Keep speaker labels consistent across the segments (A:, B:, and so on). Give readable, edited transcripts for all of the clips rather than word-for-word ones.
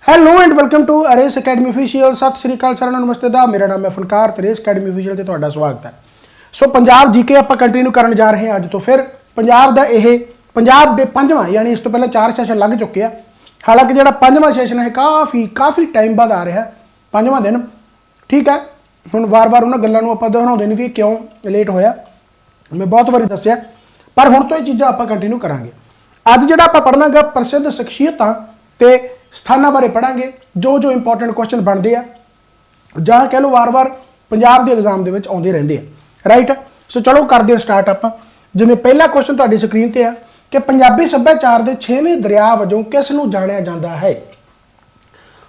A: Hello and welcome to Race Academy official. सत श्री अकाल साਰਿਆਂ ਨੂੰ नमस्ते दा मेरा नाम है फनकार ਤੇ रेस अकेडमी ऑफिशियल ਤੇ ਤੁਹਾਡਾ ਸਵਾਗਤ ਹੈ। सो पंजाब जीके ਆਪਾਂ ਕੰਟੀਨਿਊ ਕਰਨ ਜਾ ਰਹੇ ਹਾਂ ਅੱਜ ਤੋਂ। ਫਿਰ ਪੰਜਾਬ ਦਾ ਇਹ ਪੰਜਾਬ ਦੇ ਪੰਜਵਾਂ यानी इस तो पहले 4 ਸੈਸ਼ਨ ਲੱਗ ਚੁੱਕੇ ਆ। ਹਾਲਾਂਕਿ ਜਿਹੜਾ ਪੰਜਵਾਂ ਸੈਸ਼ਨ ਹੈ ਕਾਫੀ ਟਾਈਮ ਬਾਅਦ ਆ ਰਿਹਾ, ਪੰਜਵਾਂ ਦਿਨ। ਠੀਕ ਹੈ, ਹੁਣ ਵਾਰ-ਵਾਰ ਉਹਨਾਂ ਗੱਲਾਂ ਨੂੰ ਆਪਾਂ ਦੁਹਰਾਉਂਦੇ ਨਹੀਂ ਵੀ ਕਿਉਂ ਲੇਟ ਹੋਇਆ, मैं बहुत बारी दसिया, पर हुण तो ये चीज़ां आपां कंटिन्यू करांगे। अज जिहड़ा आपां पढ़नागा प्रसिद्ध शख्सियतां ते स्थानां बारे पढ़ांगे जो इंपोर्टेंट क्वेश्चन बनते हैं जां कह लो वार वार पंजाब के एग्जाम दे विच आउंदे रहिंदे आ। राइट, सो चलो करदे हां स्टार्ट। आपां जिवें पहला क्वेश्चन तुहाडी स्क्रीन ते आ कि पंजाबी सभ्याचार दे 6वें दरिया वजों किस नूं जाणिया जांदा है।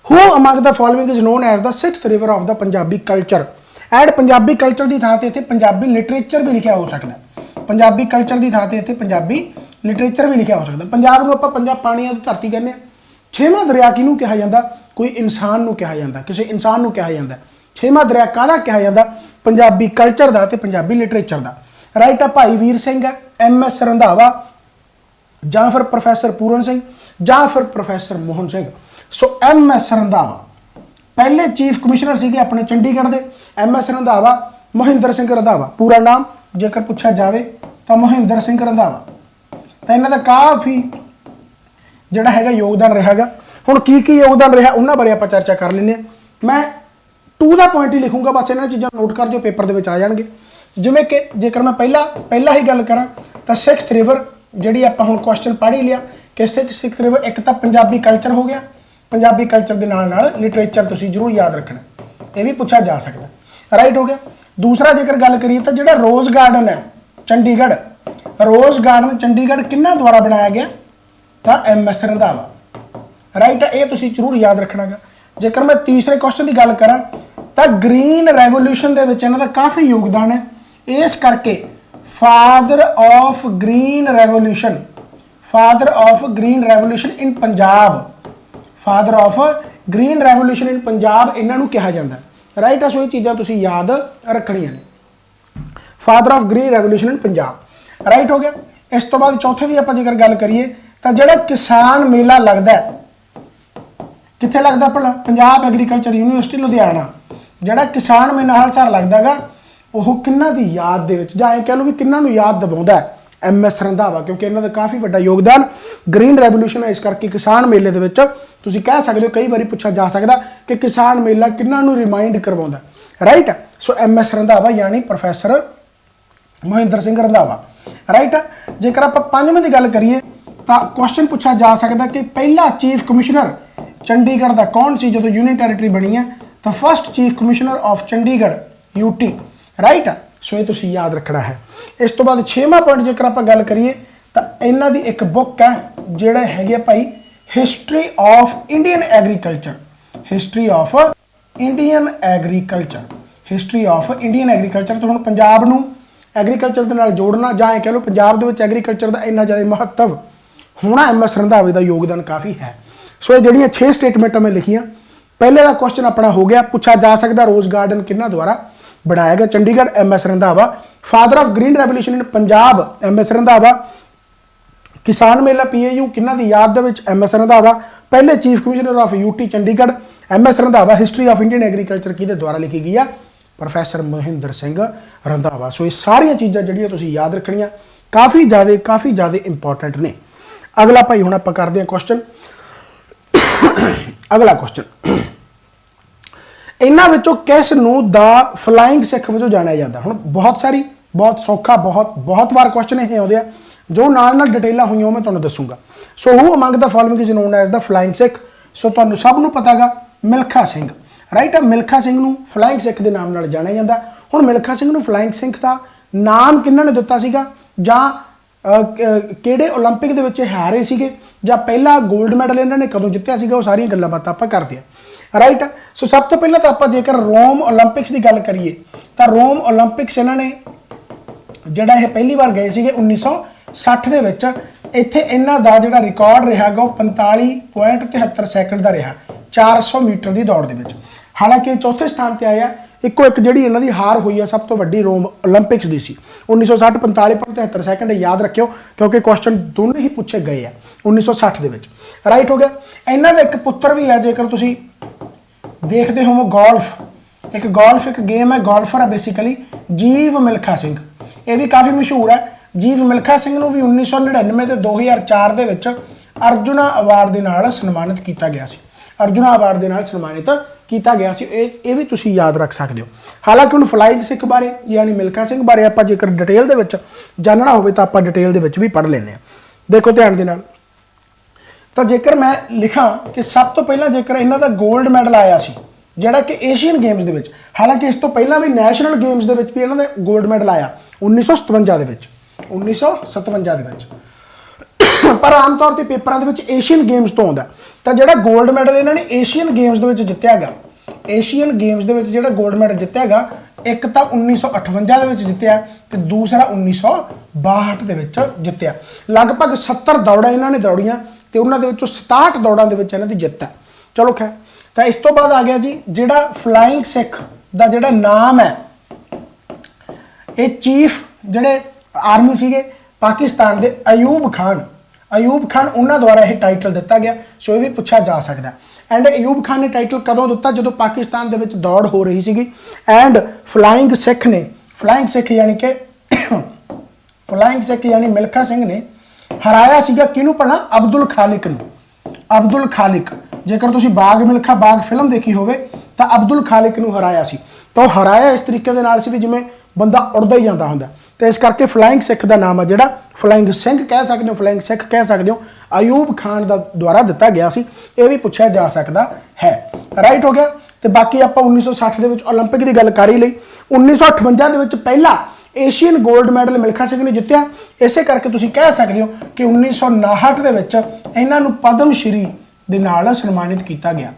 A: Who among the following is known as the 6th river of the Punjabi culture. And Punjabi culture की थां ते इत्थे पंजाबी लिटरेचर भी लिखा हो सकता है। पंजाबी कल्चर की थां ते इत्थे पंजाबी लिटरेचर भी लिखा हो सकता है। पंजाब नूं आपां पंजाब पाणियां दी धरती कहने। 6वां दरिया किहनूं कहा जांदा? कोई इंसान नूं कहा जांदा, किसी इंसान नूं कहा जांदा। 6वां दरिया काहदा कहा जांदा? पंजाबी कल्चर दा ते पंजाबी लिटरेचर दा। राइट आ भाई वीर सिंह है, MS रंधावा, जां फिर प्रोफैसर पूरन सिंह, जां फिर प्रोफैसर मोहन सिंह। सो MS रंधावा पहले चीफ कमिश्नर सीगे अपने चंडीगढ़ के। MS रंधावा मोहिंदर सिंह रंधावा, पूरा नाम जेकर पूछा जाए तो मोहिंदर सिंह रंधावा। तो इन्हों का काफ़ी जोड़ा है योगदान रहा। हुण की योगदान रहा उन्होंने बारे आप चर्चा कर लें। मैं टू द पॉइंट ही लिखूंगा, बस इन्होंने चीज़ों नोट कर जो पेपर के आ जाएंगे। जिमें कि जेकर मैं पहला ही गल करा तो 6th रिवर जी आप हुण क्वेश्चन पढ़ ही लिया कि 6th रिवर एक तो पंजाबी कल्चर हो गया, पंजाबी कल्चर के नाल लिटरेचर तुसीं जरूर याद रखना, ये भी पूछा जा सकता। राइट हो गया। दूसरा जेकर गल करिए तो जो रोज़ गार्डन है चंडीगढ़, रोज़ गार्डन चंडीगढ़ किन्ना द्वारा बनाया गया? तो MS रंधावा। राइट, ये तुसीं जरूर याद रखना गा। जेकर मैं तीसरे क्वेश्चन की गल करा तो ग्रीन रेवोल्यूशन के विच इन्हां दा काफ़ी योगदान है। इस करके father of green revolution, father of green revolution in Punjab, father of green revolution in Punjab इन्हों कहा जाता है। राइट, सो ये चीज़ां तुसीं याद रखनियां ने। Father of green revolution in Punjab. Right हो गया। इस तो बाद चौथे की आप जेकर गल करिए तो जो किसान मेला लगता है कित्थे लगता भला? Punjab agriculture university Ludhiana. जोड़ा किसान मेला हर साल लगता गा वो किन्ना दी याद दे विच जां कह लो भी किन्ना नूं याद दिवाउंदा है? MS रंधावा, क्योंकि इन्हों का काफ़ी बड़ा योगदान ग्रीन रेवोल्यूशन है। इस करके किसान मेले दे विच तुसीं कह सकते हो, कई बार पूछा जा सकता कि किसान मेला किन्ना नूं रिमाइंड करवाउंदा। राइट, सो MS रंधावा यानी प्रोफैसर मोहिंदर सिंह रंधावा। राइट, जेकर आप पंजवें की गल करिए तो क्वेश्चन पूछा जा सकता कि पहला चीफ कमिश्नर चंडीगढ़ का कौन सी जो यूनियन टैरेटरी बनी है? तो first chief commissioner of Chandigarh UT। Right, so ये तुसीं याद रखना है। इस तो बाद 6वां पॉइंट जेकर आप गल करिए तो इन्हां दी एक बुक है जिहड़ा हैगी भाई history of Indian agriculture, history of Indian agriculture, history of Indian agriculture. तो हुण पंजाब नूं एग्रीकल्चर दे नाल जोड़ना जां कह लो पंजाब दे विच एग्रीकल्चर का इन्ना ज़्यादा महत्व होना MS रंधावे का योगदान काफ़ी है। सो ये जिहड़ियां 6 स्टेटमेंटां मैं लिखियां, पहले का क्वेश्चन अपना हो गया। पूछा जा सकता रोज़ गार्डन किन्ना द्वारा बनाया गया? Chandigarh MS Randhawa. Father of green revolution in Punjab MS Randhawa. किसान मेला PAU किन्ना दी याद दे विच? MS रंधावा। पहले chief commissioner of UT Chandigarh MS Randhawa. History of Indian agriculture किहदे द्वारा लिखी गई है? प्रोफैसर मोहिंदर सिंह रंधावा। सो ये सारियां चीज़ां जिहड़ियां तुसीं याद रखनियां काफ़ी ज़्यादा इंपॉर्टेंट ने। अगला भाई हुण आपां करदे हां क्वेश्चन। अगला क्वेश्चन, इन्हां विचों किस नूं द फ्लाइंग सिख वजों जाणिया जांदा? हुण बहुत सारी बहुत सौखा बहुत बार क्वेश्चन ये आउंदे आ जो नाल डिटेलां होईयां मैं तुहानूं दसूंगा। So who among the following is known as the flying Sikh. So तुहानूं सब नूं पता गा मिल्खा सिंह। राइट, मिल्खा सिंह नूं फ्लाइंग सिख के नाम नाल जाणिया जांदा। हुण मिल्खा सिंह नूं फ्लाइंग सिख का नाम किन्हां ने दित्ता सीगा जां किहड़े ओलंपिक दे विच हारे सीगे जां पहला गोल्ड मैडल इन्हां ने कदों जित्तिया सीगा? वो सारियां गल्लां बातां आपां करदे हां। राइट, सो सब तो पहले तो आप जेकर रोम ओलंपिक्स की गल करिए तो रोम ओलंपिक्स इन्होंने जोड़ा यह पहली बार गए थे 1960 के विच। इत्थे इन्हां दा जिहड़ा रिकॉर्ड रहा वो 45.73 सैकंड का रहा 400 मीटर की दौड़ के विच। हालांकि चौथे स्थान पर आया ਇੱਕੋ ਇੱਕ ਜਿਹੜੀ ਇਹਨਾਂ ਦੀ ਹਾਰ ਹੋਈ ਹੈ ਸਭ ਤੋਂ ਵੱਡੀ ਰੋਮ 올림픽ਸ ਦੀ ਸੀ 1960 45.73 ਸੈਕਿੰਡ ਯਾਦ ਰੱਖਿਓ ਕਿਉਂਕਿ ਕੁਐਸਚਨ ਦੋਨੇ ਹੀ ਪੁੱਛੇ ਗਏ ਆ 1960 ਦੇ ਵਿੱਚ ਰਾਈਟ ਹੋ ਗਿਆ। ਇਹਨਾਂ ਦਾ ਇੱਕ ਪੁੱਤਰ ਵੀ ਹੈ ਜੇਕਰ ਤੁਸੀਂ ਦੇਖਦੇ ਹੋ ਗੋਲਫ ਇੱਕ ਗੇਮ ਹੈ ਗੋਲਫਰ ਹੈ ਬੇਸਿਕਲੀ ਜੀਵ ਮਿਲਖਾ ਸਿੰਘ ਇਹ ਵੀ ਕਾਫੀ ਮਸ਼ਹੂਰ ਹੈ। ਜੀਵ ਮਿਲਖਾ ਸਿੰਘ ਨੂੰ ਵੀ 1999 ਤੇ 2004 ਦੇ ਵਿੱਚ ਅਰਜੁਨਾ ਅਵਾਰਡ ਦੇ ਨਾਲ ਸਨਮਾਨਿਤ ਕੀਤਾ ਗਿਆ ਸੀ ਅਰਜੁਨਾ ਅਵਾਰਡ ਦੇ ਨਾਲ ਸਨਮਾਨਿਤ ਕੀਤਾ ਗਿਆ ਸੀ ਇਹ ਵੀ ਤੁਸੀਂ ਯਾਦ ਰੱਖ ਸਕਦੇ ਹੋ। ਹਾਲਾਂਕਿ ਹੁਣ ਫਲਾਈਂਗ ਸਿੱਖ ਬਾਰੇ ਯਾਨੀ ਮਿਲਖਾ ਸਿੰਘ ਬਾਰੇ ਆਪਾਂ ਜੇਕਰ ਡਿਟੇਲ ਦੇ ਵਿੱਚ ਜਾਣਨਾ ਹੋਵੇ ਤਾਂ ਆਪਾਂ ਡਿਟੇਲ ਦੇ ਵਿੱਚ ਵੀ ਪੜ੍ਹ ਲੈਂਦੇ ਹਾਂ। ਦੇਖੋ ਧਿਆਨ ਦੇ ਨਾਲ ਤਾਂ ਜੇਕਰ ਮੈਂ ਲਿਖਾਂ ਕਿ ਸਭ ਤੋਂ ਪਹਿਲਾਂ ਜੇਕਰ ਇਹਨਾਂ ਦਾ 골ਡ ਮੈਡਲ ਆਇਆ ਸੀ ਜਿਹੜਾ ਕਿ ਏਸ਼ੀਅਨ ਗੇਮਸ ਦੇ ਵਿੱਚ ਹਾਲਾਂਕਿ ਇਸ ਤੋਂ ਪਹਿਲਾਂ ਵੀ ਨੈਸ਼ਨਲ ਗੇਮਸ ਦੇ ਵਿੱਚ ਵੀ ਇਹਨਾਂ ਦਾ 골ਡ ਮੈਡਲ ਆਇਆ 1957 ਦੇ ਵਿੱਚ 1957 ਦੇ ਵਿੱਚ ਪਰ ਆਮ ਤੌਰ ਤੇ ਪੇਪਰਾਂ ਦੇ ਵਿੱਚ ਏਸ਼ੀਅਨ ਗੇਮਸ ਤੋਂ ਆਉਂਦਾ ਤਾਂ ਜਿਹੜਾ 골ਡ ਮੈਡਲ ਇਹਨਾਂ ਨੇ ਏਸ਼ੀਅਨ ਗੇਮਸ ਦੇ ਵਿੱਚ ਜਿੱਤਿਆ ਹੈਗਾ ਏਸ਼ੀਅਨ ਗੇਮਸ ਦੇ ਵਿੱਚ ਜਿਹੜਾ 골ਡ ਮੈਡਲ ਜਿੱਤਿਆ ਹੈਗਾ ਇੱਕ ਤਾਂ 1958 ਦੇ ਵਿੱਚ ਜਿੱਤਿਆ ਤੇ ਦੂਸਰਾ 1962 ਦੇ ਵਿੱਚ ਜਿੱਤਿਆ ਲਗਭਗ 70 ਦੌੜਾਂ ਇਹਨਾਂ ਨੇ ਦੌੜੀਆਂ ਤੇ ਉਹਨਾਂ ਦੇ ਵਿੱਚੋਂ 67 ਦੌੜਾਂ ਦੇ ਵਿੱਚ ਇਹਨਾਂ ਦੀ ਜਿੱਤ ਹੈ। ਚਲੋ ਖੈਰ ਤਾਂ ਇਸ ਤੋਂ ਬਾਅਦ ਆ ਗਿਆ ਜੀ ਜਿਹੜਾ ਫਲਾਈਂਗ ਸਿੱਖ ਦਾ ਜਿਹੜਾ ਨਾਮ ਹੈ ਇਹ ਚੀਫ ਜਿਹੜੇ ਆਰਮੀ ਸੀਗੇ ਪਾਕਿਸਤਾਨ ਦੇ ਅਯੂਬ ਖਾਨ ਉਹਨਾਂ ਦੁਆਰਾ ਇਹ ਟਾਈਟਲ ਦਿੱਤਾ ਗਿਆ ਸੋ ਇਹ ਵੀ ਪੁੱਛਿਆ ਜਾ ਸਕਦਾ ਐਂਡ ਅਯੂਬ ਖਾਨ ਨੇ ਟਾਈਟਲ ਕਦੋਂ ਦਿੱਤਾ ਜਦੋਂ ਪਾਕਿਸਤਾਨ ਦੇ ਵਿੱਚ ਦੌੜ ਹੋ ਰਹੀ ਸੀਗੀ ਐਂਡ ਫਲਾਈਂਗ ਸਿੱਖ ਯਾਨੀ ਮਿਲਖਾ ਸਿੰਘ ਨੇ ਹਰਾਇਆ ਸੀਗਾ ਕਿਹਨੂੰ ਭਲਾ ਅਬਦੁਲ ਖਾਲਿਕ ਜੇਕਰ ਤੁਸੀਂ ਬਾਗ ਮਿਲਖਾ ਬਾਗ ਫਿਲਮ ਦੇਖੀ ਹੋਵੇ ਤਾਂ ਅਬਦੁਲ ਖਾਲਿਕ ਨੂੰ ਹਰਾਇਆ ਸੀ ਤਾਂ ਉਹ ਹਰਾਇਆ ਇਸ ਤਰੀਕੇ ਦੇ ਨਾਲ ਸੀ ਵੀ ਜਿਵੇਂ ਬੰਦਾ ਉੜਦਾ ਹੀ ਜਾਂਦਾ ਹੁੰਦਾ ਤੇ ਇਸ ਕਰਕੇ ਫਲਾਈਂਗ ਸਿੱਖ ਦਾ ਨਾਮ ਹੈ ਜਿਹੜਾ ਫਲਾਈਂਗ ਸਿੰਘ ਕਹਿ ਸਕਦੇ ਹੋ ਫਲਾਈਂਗ ਸਿੱਖ ਕਹਿ ਸਕਦੇ ਹੋ ਅਯੂਬ ਖਾਨ ਦਾ ਦੁਆਰਾ ਦਿੱਤਾ ਗਿਆ ਸੀ ਇਹ ਵੀ ਪੁੱਛਿਆ ਜਾ ਸਕਦਾ ਹੈ ਰਾਈਟ ਹੋ ਗਿਆ। ਤੇ ਬਾਕੀ ਆਪਾਂ 1960 ਦੇ ਵਿੱਚ 올림픽 ਦੀ ਗੱਲ ਕਰ ਹੀ ਲਈ 1958 ਦੇ ਵਿੱਚ ਪਹਿਲਾ ਏਸ਼ੀਅਨ 골ਡ ਮੈਡਲ ਮਿਲਖਾ ਸਿੰਘ ਨੇ ਜਿੱਤਿਆ ਇਸੇ ਕਰਕੇ ਤੁਸੀਂ ਕਹਿ ਸਕਦੇ ਹੋ ਕਿ 1959 ਦੇ ਵਿੱਚ ਇਹਨਾਂ ਨੂੰ ਪਦਮ ਸ਼੍ਰੀ ਦੇ ਨਾਲ ਸਨਮਾਨਿਤ ਕੀਤਾ ਗਿਆ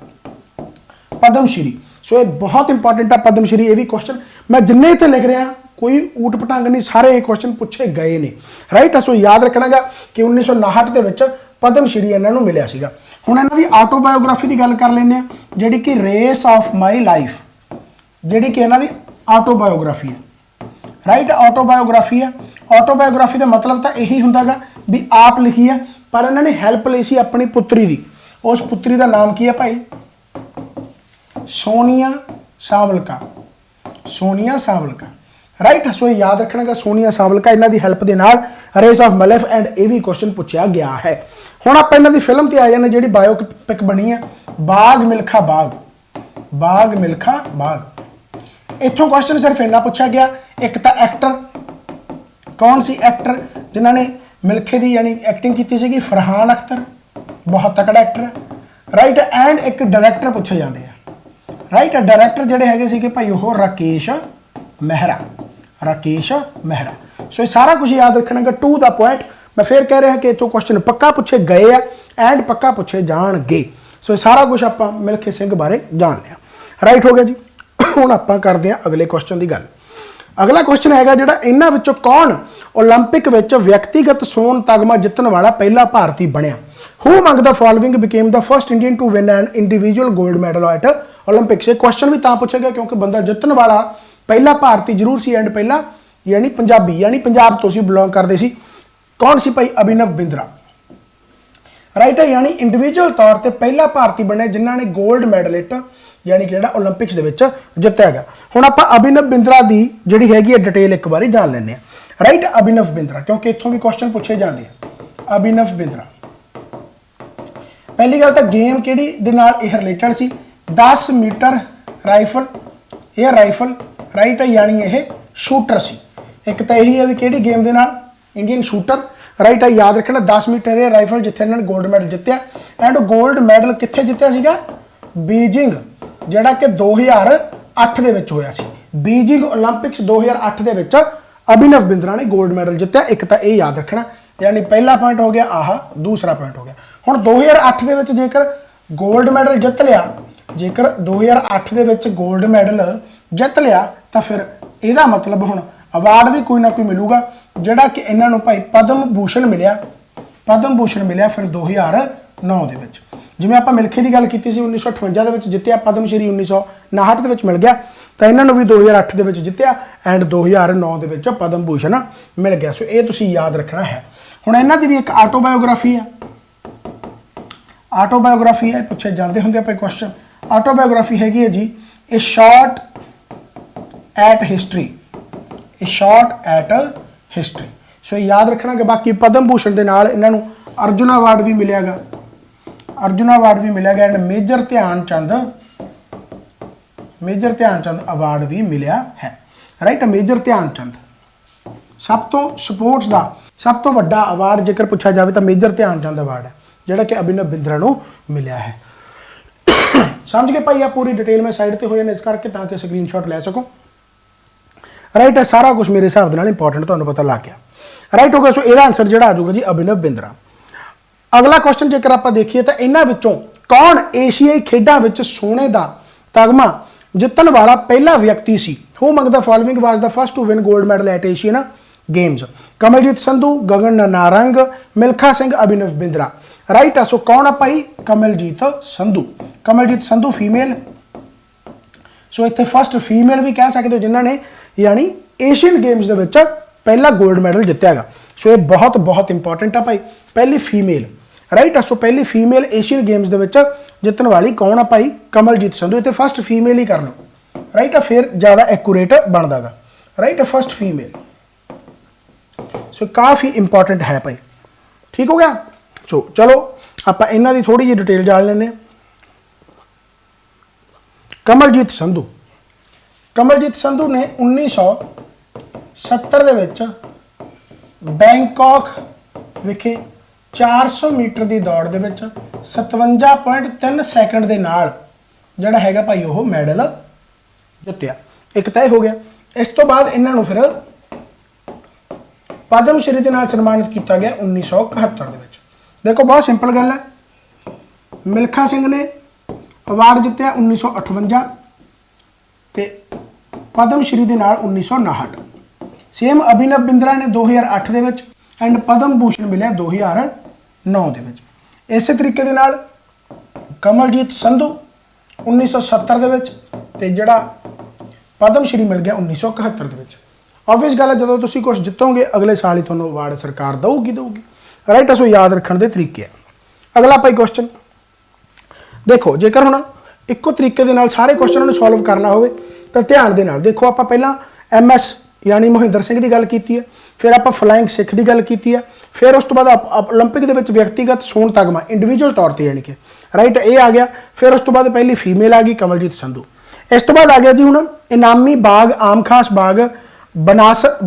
A: ਪਦਮ ਸ਼੍ਰੀ ਸੋ ਇਹ ਬਹੁਤ ਇੰਪੋਰਟੈਂਟ ਹੈ ਪਦਮ ਸ਼੍ਰੀ ਇਹ ਵੀ ਕੁਐਸਚਨ ਮੈਂ ਜਿੰਨੇ ਇੱਥੇ ਲਿਖ ਰਿਹਾ ਕੋਈ ਊਟ ਪਟਾਂਗ ਨਹੀਂ ਸਾਰੇ ਇਹ ਕੁਐਸਚਨ ਪੁੱਛੇ ਗਏ ਨੇ ਰਾਈਟ ਸੋ ਯਾਦ ਰੱਖਣਾਗਾ ਕਿ 1959 ਦੇ ਵਿੱਚ ਪਦਮ ਸ਼੍ਰੀ ਇਹਨਾਂ ਨੂੰ ਮਿਲਿਆ ਸੀਗਾ। ਹੁਣ ਇਹਨਾਂ ਦੀ ਆਟੋਬਾਇਓਗ੍ਰਾਫੀ ਦੀ ਗੱਲ ਕਰ ਲੈਂਦੇ ਆ ਜਿਹੜੀ ਕਿ ਰੇਸ ਆਫ ਮਾਈ ਲਾਈਫ ਜਿਹੜੀ ਕਿ ਇਹਨਾਂ ਦੀ ਆਟੋਬਾਇਓਗ੍ਰਾਫੀ ਹੈ ਰਾਈਟ ਆਟੋਬਾਇਓਗ੍ਰਾਫੀ ਦਾ ਮਤਲਬ ਤਾਂ ਇਹੀ ਹੁੰਦਾਗਾ ਵੀ ਆਪ ਲਿਖੀ ਹੈ ਪਰ ਇਹਨਾਂ ਨੇ ਹੈਲਪ ਲਈ ਸੀ ਆਪਣੀ ਪੁੱਤਰੀ ਦੀ ਉਸ ਪੁੱਤਰੀ ਦਾ ਨਾਮ ਕੀ ਹੈ ਭਾਈ ਸੋਨੀਆ ਸਾਵਲਕਾ ਰਾਈਟ ਸੋ ਇਹ ਯਾਦ ਰੱਖਣਾਗਾ ਸੋਨੀਆ ਸਾਵਲਕਾ ਇਹਨਾਂ ਦੀ ਹੈਲਪ ਦੇ ਨਾਲ race of my life and ਇਹ ਵੀ ਕੁਐਸਚਨ ਪੁੱਛਿਆ ਗਿਆ ਹੈ। ਹੁਣ ਆਪਾਂ ਇਹਨਾਂ ਦੀ ਫਿਲਮ ਤੇ ਆ ਜਾਂਦੇ ਜਿਹੜੀ ਬਾਇਓਪਿਕ ਬਣੀ ਹੈ ਬਾਗ ਮਿਲਖਾ ਬਾਗ ਇੱਥੋਂ ਕੁਐਸਚਨ ਸਿਰਫ ਇੰਨਾ ਪੁੱਛਿਆ ਗਿਆ ਇੱਕ ਤਾਂ ਐਕਟਰ ਕੌਣ ਸੀ ਐਕਟਰ ਜਿਨ੍ਹਾਂ ਨੇ ਮਿਲਖੇ ਦੀ ਯਾਨੀ ਐਕਟਿੰਗ ਕੀਤੀ ਸੀਗੀ ਫਰਹਾਨ ਅਖਤਰ ਬਹੁਤ ਤਕੜਾ ਐਕਟਰ ਹੈ ਰਾਈਟ ਐਂਡ ਇੱਕ ਡਾਇਰੈਕਟਰ ਪੁੱਛੇ ਜਾਂਦੇ ਆ ਰਾਈਟ ਡਾਇਰੈਕਟਰ ਜਿਹੜੇ ਹੈਗੇ ਸੀਗੇ ਭਾਈ ਉਹ ਰਾਕੇਸ਼ ਮਹਿਰਾ ਸੋ ਇਹ ਸਾਰਾ ਕੁਝ ਯਾਦ ਰੱਖਣਾਗਾ ਟੂ ਦਾ ਪੁਆਇੰਟ ਮੈਂ ਫੇਰ ਕਹਿ ਰਿਹਾ ਕਿ ਇਥੋਂ ਕੁਐਸਚਨ ਪੱਕਾ ਪੁੱਛੇ ਗਏ ਆ ਐਂਡ ਪੱਕਾ ਪੁੱਛੇ ਜਾਣਗੇ ਸੋ ਇਹ ਸਾਰਾ ਕੁਝ ਆਪਾਂ ਮਿਲਖੇ ਸਿੰਘ ਬਾਰੇ ਜਾਣ ਲਿਆ ਰਾਈਟ ਹੋ ਗਿਆ ਜੀ। ਹੁਣ ਆਪਾਂ ਕਰਦੇ ਹਾਂ ਅਗਲੇ ਕੁਐਸਚਨ ਦੀ ਗੱਲ। ਅਗਲਾ ਕੁਐਸਚਨ ਹੈਗਾ ਜਿਹੜਾ ਇਹਨਾਂ ਵਿੱਚੋਂ ਕੌਣ 올림픽 ਵਿੱਚ ਵਿਅਕਤੀਗਤ ਸੋਨ ਤਗਮਾ ਜਿੱਤਣ ਵਾਲਾ ਪਹਿਲਾ ਭਾਰਤੀ ਬਣਿਆ Who among the following became the first Indian to win an individual gold medal at Olympics? ਇਹ ਕੁਐਸਚਨ ਵੀ ਤਾਂ ਪੁੱਛਿਆ ਗਿਆ ਕਿਉਂਕਿ ਬੰਦਾ ਜਿੱਤਣ ਵਾਲਾ ਪਹਿਲਾ ਭਾਰਤੀ ਜ਼ਰੂਰ ਸੀ ਐਂਡ ਪਹਿਲਾ ਯਾਨੀ ਪੰਜਾਬੀ ਯਾਨੀ ਪੰਜਾਬ ਤੋਂ ਸੀ ਬਿਲੋਂਗ ਕਰਦੇ ਸੀ ਕੌਣ ਸੀ ਭਾਈ ਅਭਿਨਵ ਬਿੰਦਰਾ ਰਾਈਟ ਹੈ ਯਾਨੀ ਇੰਡੀਵਿਜੂਅਲ ਤੌਰ ਤੇ ਪਹਿਲਾ ਭਾਰਤੀ ਬਣਿਆ ਜਿਨ੍ਹਾਂ ਨੇ 골ਡ ਮੈਡਲਿਸਟ ਯਾਨੀ ਕਿ ਜਿਹੜਾ 올림픽ਸ ਦੇ ਵਿੱਚ ਜਿੱਤਿਆ ਹੈਗਾ। ਹੁਣ ਆਪਾਂ ਅਭਿਨਵ ਬਿੰਦਰਾ ਦੀ ਜਿਹੜੀ ਹੈਗੀ ਹੈ ਡਿਟੇਲ ਇੱਕ ਵਾਰੀ ਜਾਣ ਲੈਂਦੇ ਹਾਂ ਰਾਈਟ ਅਭਿਨਵ ਬਿੰਦਰਾ ਕਿਉਂਕਿ ਇੱਥੋਂ ਵੀ ਕੁਐਸਚਨ ਪੁੱਛੇ ਜਾਂਦੇ ਆ। ਅਭਿਨਵ ਬਿੰਦਰਾ ਪਹਿਲੀ ਗੱਲ ਤਾਂ ਗੇਮ ਕਿਹੜੀ ਦੇ ਨਾਲ ਇਹ ਰਿਲੇਟਡ ਸੀ 10 ਮੀਟਰ ਰਾਈਫਲ ਰਾਈਟ ਹੈ ਯਾਨੀ ਇਹ ਸ਼ੂਟਰ ਸੀ ਇੱਕ ਤਾਂ ਇਹੀ ਹੈ ਵੀ ਕਿਹੜੀ ਗੇਮ ਦੇ ਨਾਲ ਇੰਡੀਅਨ ਸ਼ੂਟਰ ਰਾਈਟ ਹੈ ਯਾਦ ਰੱਖਣਾ 10 ਮੀਟਰ ਇਹ ਰਾਈਫਲ ਜਿੱਥੇ ਇਹਨਾਂ ਨੇ 골ਡ ਮੈਡਲ ਜਿੱਤਿਆ ਐਂਡ 골ਡ ਮੈਡਲ ਕਿੱਥੇ ਜਿੱਤਿਆ ਸੀਗਾ ਬੀਜਿੰਗ ਜਿਹੜਾ ਕਿ 2008 ਦੇ ਵਿੱਚ ਹੋਇਆ ਸੀ ਬੀਜਿੰਗ 올림픽ਸ 2008 ਦੇ ਵਿੱਚ ਅਭਿਨਵ ਬਿੰਦਰਾ ਨੇ 골ਡ ਮੈਡਲ ਜਿੱਤਿਆ ਇੱਕ ਤਾਂ ਇਹ ਯਾਦ ਰੱਖਣਾ ਯਾਨੀ ਪਹਿਲਾ ਪੁਆਇੰਟ ਹੋ ਗਿਆ ਆਹ ਦੂਸਰਾ ਪੁਆਇੰਟ ਹੋ ਗਿਆ। ਹੁਣ 2008 ਦੇ ਵਿੱਚ ਜੇਕਰ 골ਡ ਮੈਡਲ ਜਿੱਤ ਲਿਆ ਜੇਕਰ 2008 ਦੇ ਵਿੱਚ 골ਡ ਮੈਡਲ ਜਿੱਤ ਲਿਆ ਤਾਂ ਫਿਰ ਇਹਦਾ ਮਤਲਬ ਹੁਣ ਅਵਾਰਡ ਵੀ ਕੋਈ ਨਾ ਕੋਈ ਮਿਲੂਗਾ ਜਿਹੜਾ ਕਿ ਇਹਨਾਂ ਨੂੰ ਭਾਈ ਪਦਮ ਭੂਸ਼ਣ ਮਿਲਿਆ ਫਿਰ 2009 ਦੇ ਵਿੱਚ ਜਿਵੇਂ ਆਪਾਂ ਮਿਲਖੇ ਦੀ ਗੱਲ ਕੀਤੀ ਸੀ 1958 ਦੇ ਵਿੱਚ ਜਿੱਤਿਆ ਪਦਮ ਸ਼੍ਰੀ 1959 ਦੇ ਵਿੱਚ ਮਿਲ ਗਿਆ ਤਾਂ ਇਹਨਾਂ ਨੂੰ ਵੀ 2008 ਦੇ ਵਿੱਚ ਜਿੱਤਿਆ ਐਂਡ 2009 ਦੇ ਵਿੱਚ ਪਦਮ ਭੂਸ਼ਣ ਮਿਲ ਗਿਆ। ਸੋ ਇਹ ਤੁਸੀਂ ਯਾਦ ਰੱਖਣਾ ਹੈ। ਹੁਣ ਇਹਨਾਂ ਦੀ ਵੀ ਇੱਕ ਆਟੋਬਾਇਓਗ੍ਰਾਫੀ ਹੈ, ਆਟੋਬਾਇਓਗ੍ਰਾਫੀ ਹੈ, ਪੁੱਛੇ ਜਾਂਦੇ ਹੁੰਦੇ ਆਪਾਂ ਕੁਐਸਚਨ। ਆਟੋਬਾਇਓਗ੍ਰਾਫੀ ਹੈਗੀ ਹੈ ਜੀ a shot at history, a shot at history. So याद रखना कि बाकी पद्म भूषण के नाल इन्हां नूं अर्जुन अवार्ड भी मिलेगा, अर्जुन अवार्ड भी मिलेगा एंड मेजर ध्यानचंद अवार्ड भी मिलिया है। राइट, मेजर ध्यानचंद सब तो स्पोर्ट्स का सब तो वड्डा अवार्ड जेकर पूछा जाए तो मेजर ध्यानचंद अवार्ड है, जिहड़ा कि अभिनव बिंद्रा नूं मिलिया है। समझ गए भाई, आप पूरी डिटेल में साइड पे हो जाने इस करके ताकि स्क्रीनशॉट ले सको। राइट है, सारा कुछ मेरे हिसाब नाल इंपॉर्टेंट तुहानूं पता लग गया। राइट हो गया। सो इसका आंसर जिहड़ा आ जाऊगा जी अभिनव बिंद्रा। अगला क्वेश्चन जेकर आप देखिए तो इन्हां विचों कौन एशियाई खेडां विच सोने का तगमा जितन वाला पहला व्यक्ति सी? Who among the following was the first to win gold medal at Asian games? Kamaljeet Sandhu, Gagan Narang, Milkha Singh, Abhinav Bindra. Right है। सो कौन आ भाई? कमलजीत संधू। कमलजीत संधू फीमेल। सो इत्थे फर्स्ट फीमेल भी कह सकते हो जिन्हों ने यानी एशियन गेम्स दे विच पहला गोल्ड मैडल जितया गा। सो ये बहुत बहुत इंपॉर्टेंट है भाई, पहली फीमेल। राइट है। सो पहली फीमेल एशियन गेम्स दे विच जितन वाली कौन आ भाई? कमलजीत संधू। इत्थे फर्स्ट फीमेल ही कर लो। राइट है, फिर ज़्यादा एक्यूरेट बनता गा। राइट है, फर्स्ट फीमेल। सो काफ़ी इंपॉर्टेंट है भाई। ठीक हो गया। सो चलो आप इन्हां दी थोड़ी जी डिटेल जान लेने। कमलजीत संधू, कमलजीत संधू ने 1970 दे विच बैंकॉक विखे 400 मीटर की दौड़ दे विच 57.3 सैकंड दे नाल जिहड़ा हैगा भाई वो मैडल जित्तिया, एक तय हो गया। इस तो बाद इन्हां नूं फिर पद्म श्री के नाल सन्मानित किया गया 1971 दे विच। देखो बहुत सिंपल गल है, मिल्खा सिंह ने अवार्ड जितया 1958 ते पद्म श्री के नाल 1959। सेम अभिनव बिंद्रा ने 2008 दे विच एंड पद्म भूषण मिले 2009 दे विच। इस तरीके दे नाल कमलजीत संधू 1970 दे विच ते जिहड़ा पद्म श्री मिल गया 1971 दे विच। ऑब्वियस गल है, जो तुसीं कुछ जितोगे अगले साल ही तुहानूं अवार्ड सरकार देगी। राइट है। सो याद रखने के तरीके है। अगला भाई क्वेश्चन देखो, जेकर हुण इक्को तरीके दे नाल सारे क्वेश्चनों को सॉल्व करना हो तो ध्यान दे नाल देखो। आप पहला MS यानी मोहिंदर सिंह की गल की है, फिर आप फ्लाइंग सिख की गल की है, फिर उस तो बाद ओलंपिक के विच व्यक्तिगत सोन तगमा इंडिविजुअल तौर पर यानी कि राइट ये आ गया। फिर उस तो बाद पहली फीमेल आ गई कमलजीत संधू। इस तो बाद आ गया जी हुण इनामी बाग आम खास बाग बनासर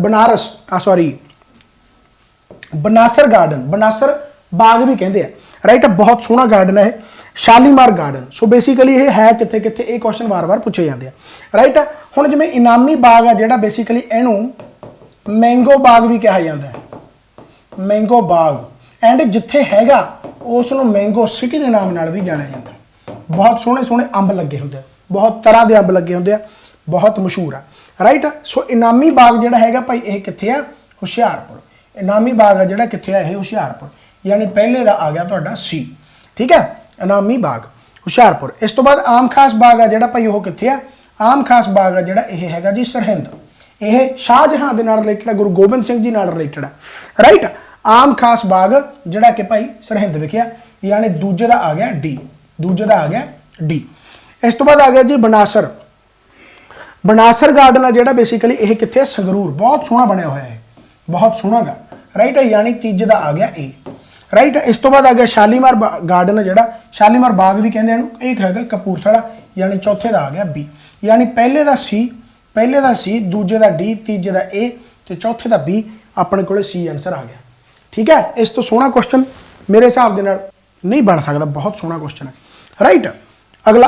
A: गार्डन, बनासर बाग भी कहते हैं। राइट, बहुत सोहना गार्डन है शालीमार गार्डन। सो बेसिकली ये है कित्थे कित्थे, ये क्वेश्चन बार बार पूछे जाते हैं। राइट, हुण जिवें इनामी बाग है जिहड़ा बेसिकली इहनूं मैंगो बाग भी कहा जाता है, मैंगो बाग। एंड जिथे हैगा उस नूं मैंगो सिटी के नाम नाल भी जाना जाता है। बहुत सोहने सोहने अंब लगे होंगे, बहुत तरह के अंब लगे होंगे, बहुत मशहूर है। राइट, सो इनामी बाग जिहड़ा हैगा भाई ये कित्थे आ? हुशियारपुर। इनामी बाग है जिहड़ा कित्थे आ? ये हुशियारपुर, यानी पहले दा आ गया तुहाडा C। ठीक है, इनामी बाग हुशियारपुर। इस तो बाद आम खास बाग है जिहड़ा भाई वो कित्थे आ? आम खास बाग है जिहड़ा ये हैगा जी सरहिंद। यह शाहजहां दे नाल रिलेटेड है, गुरु गोबिंद सिंह जी नाल रिलेटेड है। राइट, आम खास बाग जिहड़ा कि भाई सरहिंद विखिया, यानी दूजे दा आ गया D, दूजे दा आ गया D। इस तो बाद आ गया जी बनासर। बनासर गार्डन है जिहड़ा बेसिकली ये कित्थे? संगरूर। बहुत सोहना बनया हुआ है, बहुत सोहना गा। राइट है, यानी तीजे दा आ गया A। राइट, इस तो बाद आ गया शालीमार गार्डन है जिहड़ा शालीमार बाग भी कहते हैं, एक हैगा कपूरथला, यानी चौथे दा आ गया B। यानी पहले दा C, पहले दा C, दूजे दा D, तीजे दा A ते चौथे दा B। अपने कोले C आंसर आ गया। ठीक है, इस तो सोहना क्वेश्चन मेरे हिसाब दे नाल नहीं बन सकता, बहुत सोहना क्वेश्चन है। राइट, अगला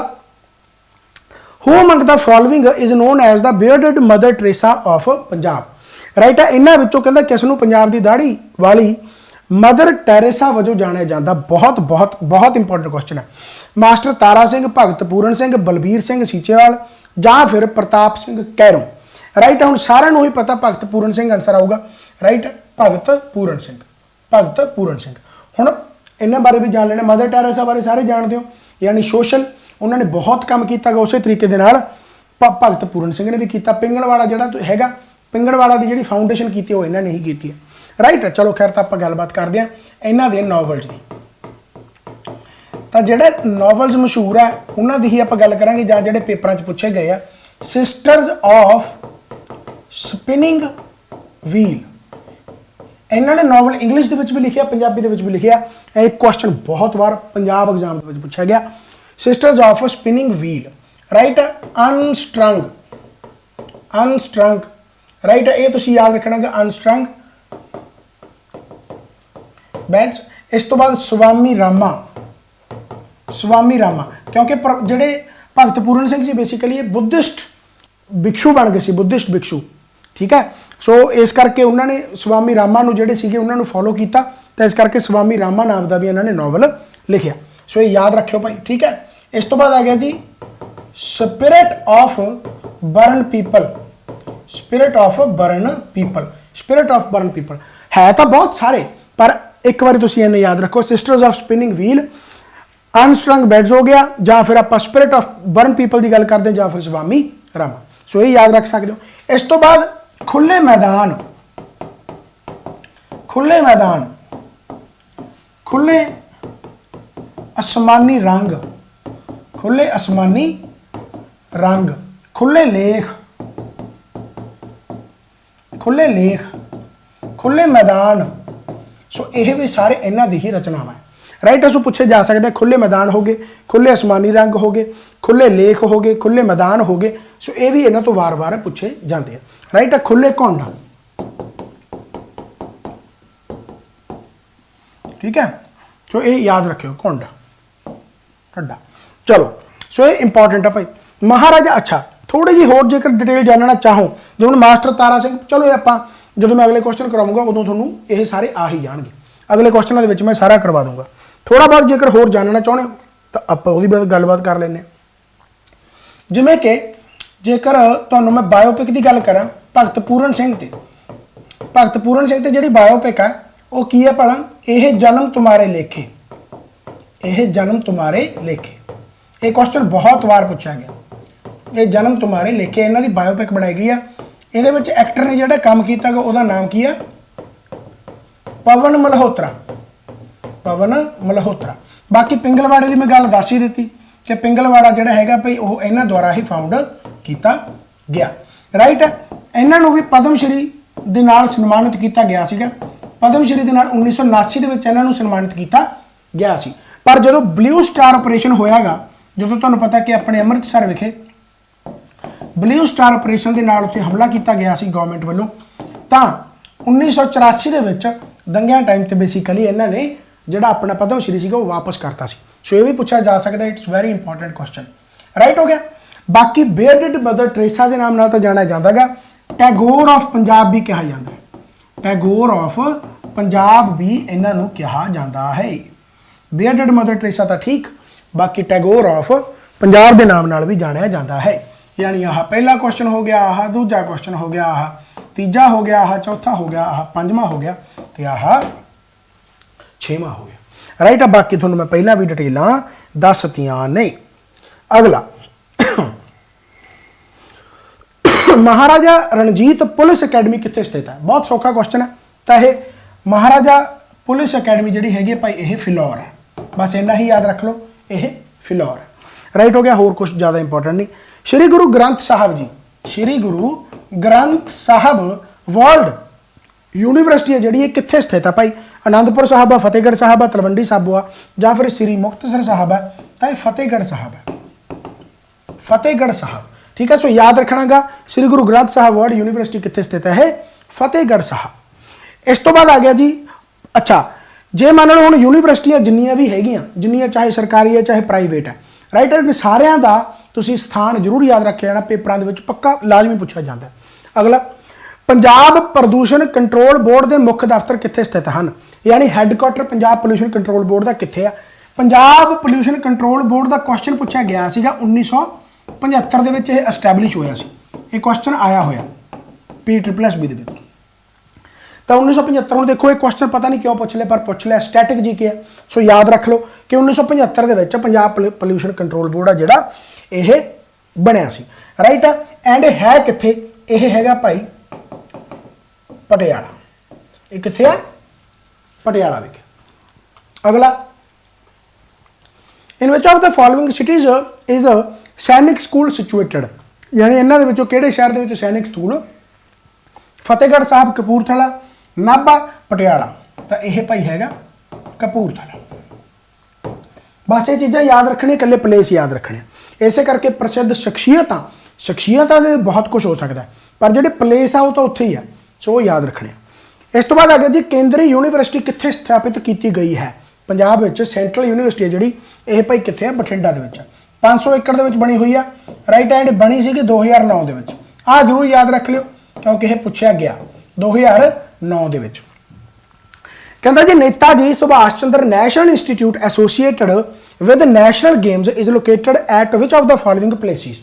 A: who among the following is known as the bearded mother Teresa of Punjab? Right है, इन्हां विचों कहंदा किस नूं पंजाब दी दाढ़ी वाली मदर टेरेसा वजों जानिया जाता? बहुत बहुत बहुत इंपॉर्टेंट क्वेश्चन है। मास्टर तारा सिंह, भगत पूरन सिंह, बलबीर सिंह सीचेवाल जां फिर प्रताप सिंह कैरों? राइट, हुण सारिआं नूं ही पता भगत पूरन सिंह आंसर आऊगा। राइट, भगत पूरन सिंह, भगत पूरन सिंह। हुण इन्हां बारे भी जान लेना। मदर टेरेसा बारे सारे जानते हो, यानी सोशल उन्होंने बहुत काम किया। उस तरीके दे नाल भगत पूरन सिंह ने भी किया, पिंगलवाड़ा जिहड़ा हैगा पिंगलवाड़ा की जिहड़ी फाउंडेशन की वो इन्होंने ही की है। राइट, चलो खैर तो आप गलबात करते हैं इन्हों के नॉवल्स की। तो जिहड़े नॉवल्स मशहूर है उन्हों की ही आप गल करांगे जां जिहड़े पेपरां 'च पूछे गए आ। सिस्टर्स ऑफ स्पिनिंग व्हील, इन्होंने नॉवल इंग्लिश के भी लिखिया, पंजाबी के भी लिखिया। एक क्वेश्चन बहुत बार पंजाब एग्जाम के पूछा गया, sisters of spinning wheel. Right, unstrung, unstrung. Right, ये तुम याद रखना कि अनस्ट्रंग बैंड्स। इस तो बाद स्वामी रामा, स्वामी रामा, क्योंकि जिहड़े भगत पूरन सिंह जी बेसिकली बुद्धिस्ट भिक्षु बन गए सी, बुद्धिस्ट भिक्षु। ठीक है, सो इस करके उन्होंने स्वामी रामा नूं जिहड़े सीगे उन्होंने फॉलो किया, तो इस करके स्वामी रामा नाम का भी इन्होंने नॉवल लिखिया। सो ये याद रखियो भाई। ठीक है, इस तो बाद आ गया जी spirit of born people, spirit of born people, spirit of born people है तो बहुत सारे, पर एक बार तुम इन्हें याद रखो, sisters of spinning wheel, unstrung beads हो गया, या फिर आप स्पिरिट ऑफ बर्न पीपल की गल करते हैं, या फिर स्वामी रामा। सो ये याद रख सकते हो। इस तो बाद खुले मैदान, खुले मैदान, खुले आसमानी रंग, खुले आसमानी रंग, खुले लेख, खुले लेख, खुले मैदान। सो ये भी सारे इन्हों की ही रचनावां है। राइट, सो पूछे जा सकते हैं खुले मैदान हो गए, खुले आसमानी रंग हो गए, खुले लेख हो गए, खुले मैदान हो गए। सो ये भी इन्हों तो वार वार पूछे जाते हैं। राइट, खुले घुंड, ठीक है, सो ये याद रखियो घुंड ढड्डा। चलो, सो ये इंपॉर्टेंट है भाई। महाराजा, अच्छा थोड़ी जी होर जेकर डिटेल जानना चाहो, जो हम मास्टर तारा सिंह, चलो आप जो मैं अगले क्वेश्चन कराऊंगा उदों थोनों ये सारे आ ही जाएंगे, अगले क्वेश्चनों के मैं सारा करवा दूंगा। थोड़ा बहुत जेकर होर जानना चाहते हो तो आप वो गलबात कर लें। जिमें कि जेकर तुहानूं मैं बायोपिक की गल करा भगत पूरन सिंह ते, भगत पूरन सिंह ते जिहड़ी बायोपिक है वो की है भला, यह जन्म तुम्हारे लेखे, यह जन्म तुम्हारे लेखे। ये क्वेश्चन बहुत बार पूछा गया, ये जन्म तुम्हारे लेखे इन्हों की बायोपिक बनाई गई है। ये एक्टर ने जो काम किया वह नाम की है, पवन मल्होत्रा, पवन मल्होत्रा। बाकी पिंगलवाड़े की मैं गल दस ही दी कि पिंगलवाड़ा जो है भाई वो इन्हों द्वारा ही फाउंड किया गया। राइट, इन्हों भी पद्मश्री के नाल सन्मानित किया गया सीगा, पद्मश्री के नाल 1979 के इन्हों सन्मानित किया गया सी। पर जो ब्लू स्टार ऑपरेशन होयागा, जो तुहानूं पता कि अपने अमृतसर विखे ब्लू स्टार ऑपरेशन के नाल उत्थे हमला किया गया सी गवर्नमेंट वालों, तो 1984 के विच दंगिਆਂ टाइम तो बेसिकली इन्होंने जोड़ा अपना पद्मश्री सीगा वो वापस करता सी। सो ये भी पूछा जा सकता है, it's very important question. Right हो गया। बाकी बेयरडेड मदर ट्रेसा के नाम नाल तो जाना जाता है, टैगोर ऑफ पंजाब भी कहा जाता है, टैगोर ऑफ पंजाब भी इन्हों कहा जाता है। बेयरडेड मदर ट्रेसा तो ठीक, बाकी टैगोर ऑफ पंजाब के नाम नाल भी जाना जाता है। यानी आह पहला क्वेश्चन हो गया, आह दूजा क्वेश्चन हो गया, आह तीजा हो गया, आह चौथा हो गया, आह पंजवा हो गया, तो आह छेवां हो गया। राइट, अब बाकी थोड़ा मैं पहला भी डिटेल दसतियां नहीं। अगला महाराजा रणजीत पुलिस अकैडमी कितने स्थित है? बहुत सौखा क्वेश्चन है। तो यह महाराजा पुलिस अकैडमी जी हैगी भाई यह फिलौर है, बस इन्ना ही याद रख लो, यह फिलौर है। राइट हो गया, होर कुछ ज़्यादा इंपॉर्टेंट नहीं। श्री गुरु ग्रंथ साहब जी, श्री गुरु ग्रंथ साहब वर्ल्ड यूनिवर्सिटी है जी कितने स्थित है भाई? आनंदपुर साहब है, फतेहगढ़ साहब है, तलवंडी साबो है, या फिर श्री मुक्तसर साहब है, तो फतेहगढ़ साहब है, फतेहगढ़ साहब। ठीक है, सो याद रखना श्री गुरु ग्रंथ साहब वर्ल्ड यूनिवर्सिटी कितने स्थित है? फतेहगढ़ साहब। इस तो बाद आ गया जी, अच्छा जे मान लो हम यूनिवर्सिटियां जिन्नियां भी हैगियां, जिन्नियां चाहे सरकारी है चाहे प्राइवेट है, राइट, इन सारियां दा तुसीं स्थान जरूर याद रखे जाना, पेपरां दे विच पक्का लाजमी पूछा जाता है। अगला, पंजाब प्रदूषण कंट्रोल बोर्ड के मुख्य दफ्तर कितने स्थित हैं? यानी headquarter Punjab pollution control board का कितने है? पंजाब पोल्यूशन कंट्रोल बोर्ड का क्वेश्चन पूछा गया सीगा 1975 के एस्टैबलिश होया सी, ये क्वेश्चन आया होया PSSB दे। तो 1975 में देखो, एक क्वेश्चन पता नहीं क्यों पूछ लिया, पर पूछ लिया, स्टैटिक जी के है। सो याद रख लो कि 1975 के पंजाब पोल्यूशन कंट्रोल बोर्ड है जिहड़ा, यह ਬਣਿਆ ਸੀ, ਰਾਈਟ। ਐਂਡ ਹੈ ਕਿੱਥੇ, ਇਹ ਹੈਗਾ ਭਾਈ ਪਟਿਆਲਾ। ਇਹ ਕਿੱਥੇ ਆ, ਪਟਿਆਲਾ ਵਿਖੇ। ਅਗਲਾ, in which of the following cities is a Sainik school situated, ਯਾਨੀ ਇਹਨਾਂ ਦੇ ਵਿੱਚੋਂ ਕਿਹੜੇ ਸ਼ਹਿਰ ਦੇ ਵਿੱਚ ਸੈਨਿਕ ਸਕੂਲ, ਫਤਿਹਗੜ੍ਹ ਸਾਹਿਬ, ਕਪੂਰਥਲਾ, ਨਾਭਾ, ਪਟਿਆਲਾ। ਤਾਂ ਇਹ ਭਾਈ ਹੈਗਾ ਕਪੂਰਥਲਾ। ਬਸ ਇਹ ਚੀਜ਼ਾਂ ਯਾਦ ਰੱਖਣੀਆਂ, ਇਕੱਲੇ ਪਲੇਸ ਯਾਦ ਰੱਖਣੇ। ਇਸੇ ਕਰਕੇ ਪ੍ਰਸਿੱਧ ਸ਼ਖਸੀਅਤਾਂ ਦੇ ਬਹੁਤ ਕੁਝ ਹੋ ਸਕਦਾ, ਪਰ ਜਿਹੜੇ ਪਲੇਸ ਆ ਉਹ ਤਾਂ ਉੱਥੇ ਹੀ ਆ, ਸੋ ਉਹ ਯਾਦ ਰੱਖਣੇ। ਇਸ ਤੋਂ ਬਾਅਦ ਆ ਗਿਆ ਜੀ ਕੇਂਦਰੀ ਯੂਨੀਵਰਸਿਟੀ ਕਿੱਥੇ ਸਥਾਪਿਤ ਕੀਤੀ ਗਈ ਹੈ। ਪੰਜਾਬ ਵਿੱਚ ਸੈਂਟਰਲ ਯੂਨੀਵਰਸਿਟੀ ਹੈ ਜਿਹੜੀ, ਇਹ ਭਾਈ ਕਿੱਥੇ ਆ, ਬਠਿੰਡਾ ਦੇ ਵਿੱਚ। 500 ਏਕੜ ਦੇ ਵਿੱਚ ਬਣੀ ਹੋਈ ਆ, ਰਾਈਟ। ਐਂਡ ਬਣੀ ਸੀਗੀ 2009 ਦੇ ਵਿੱਚ। ਆਹ ਜ਼ਰੂਰ ਯਾਦ ਰੱਖ ਲਿਓ ਕਿਉਂਕਿ ਇਹ ਪੁੱਛਿਆ ਗਿਆ 2009 ਦੇ ਵਿੱਚ। ਕਹਿੰਦਾ ਜੀ Netaji Subhash Chandra national institute associated with national games is located at which of the following places,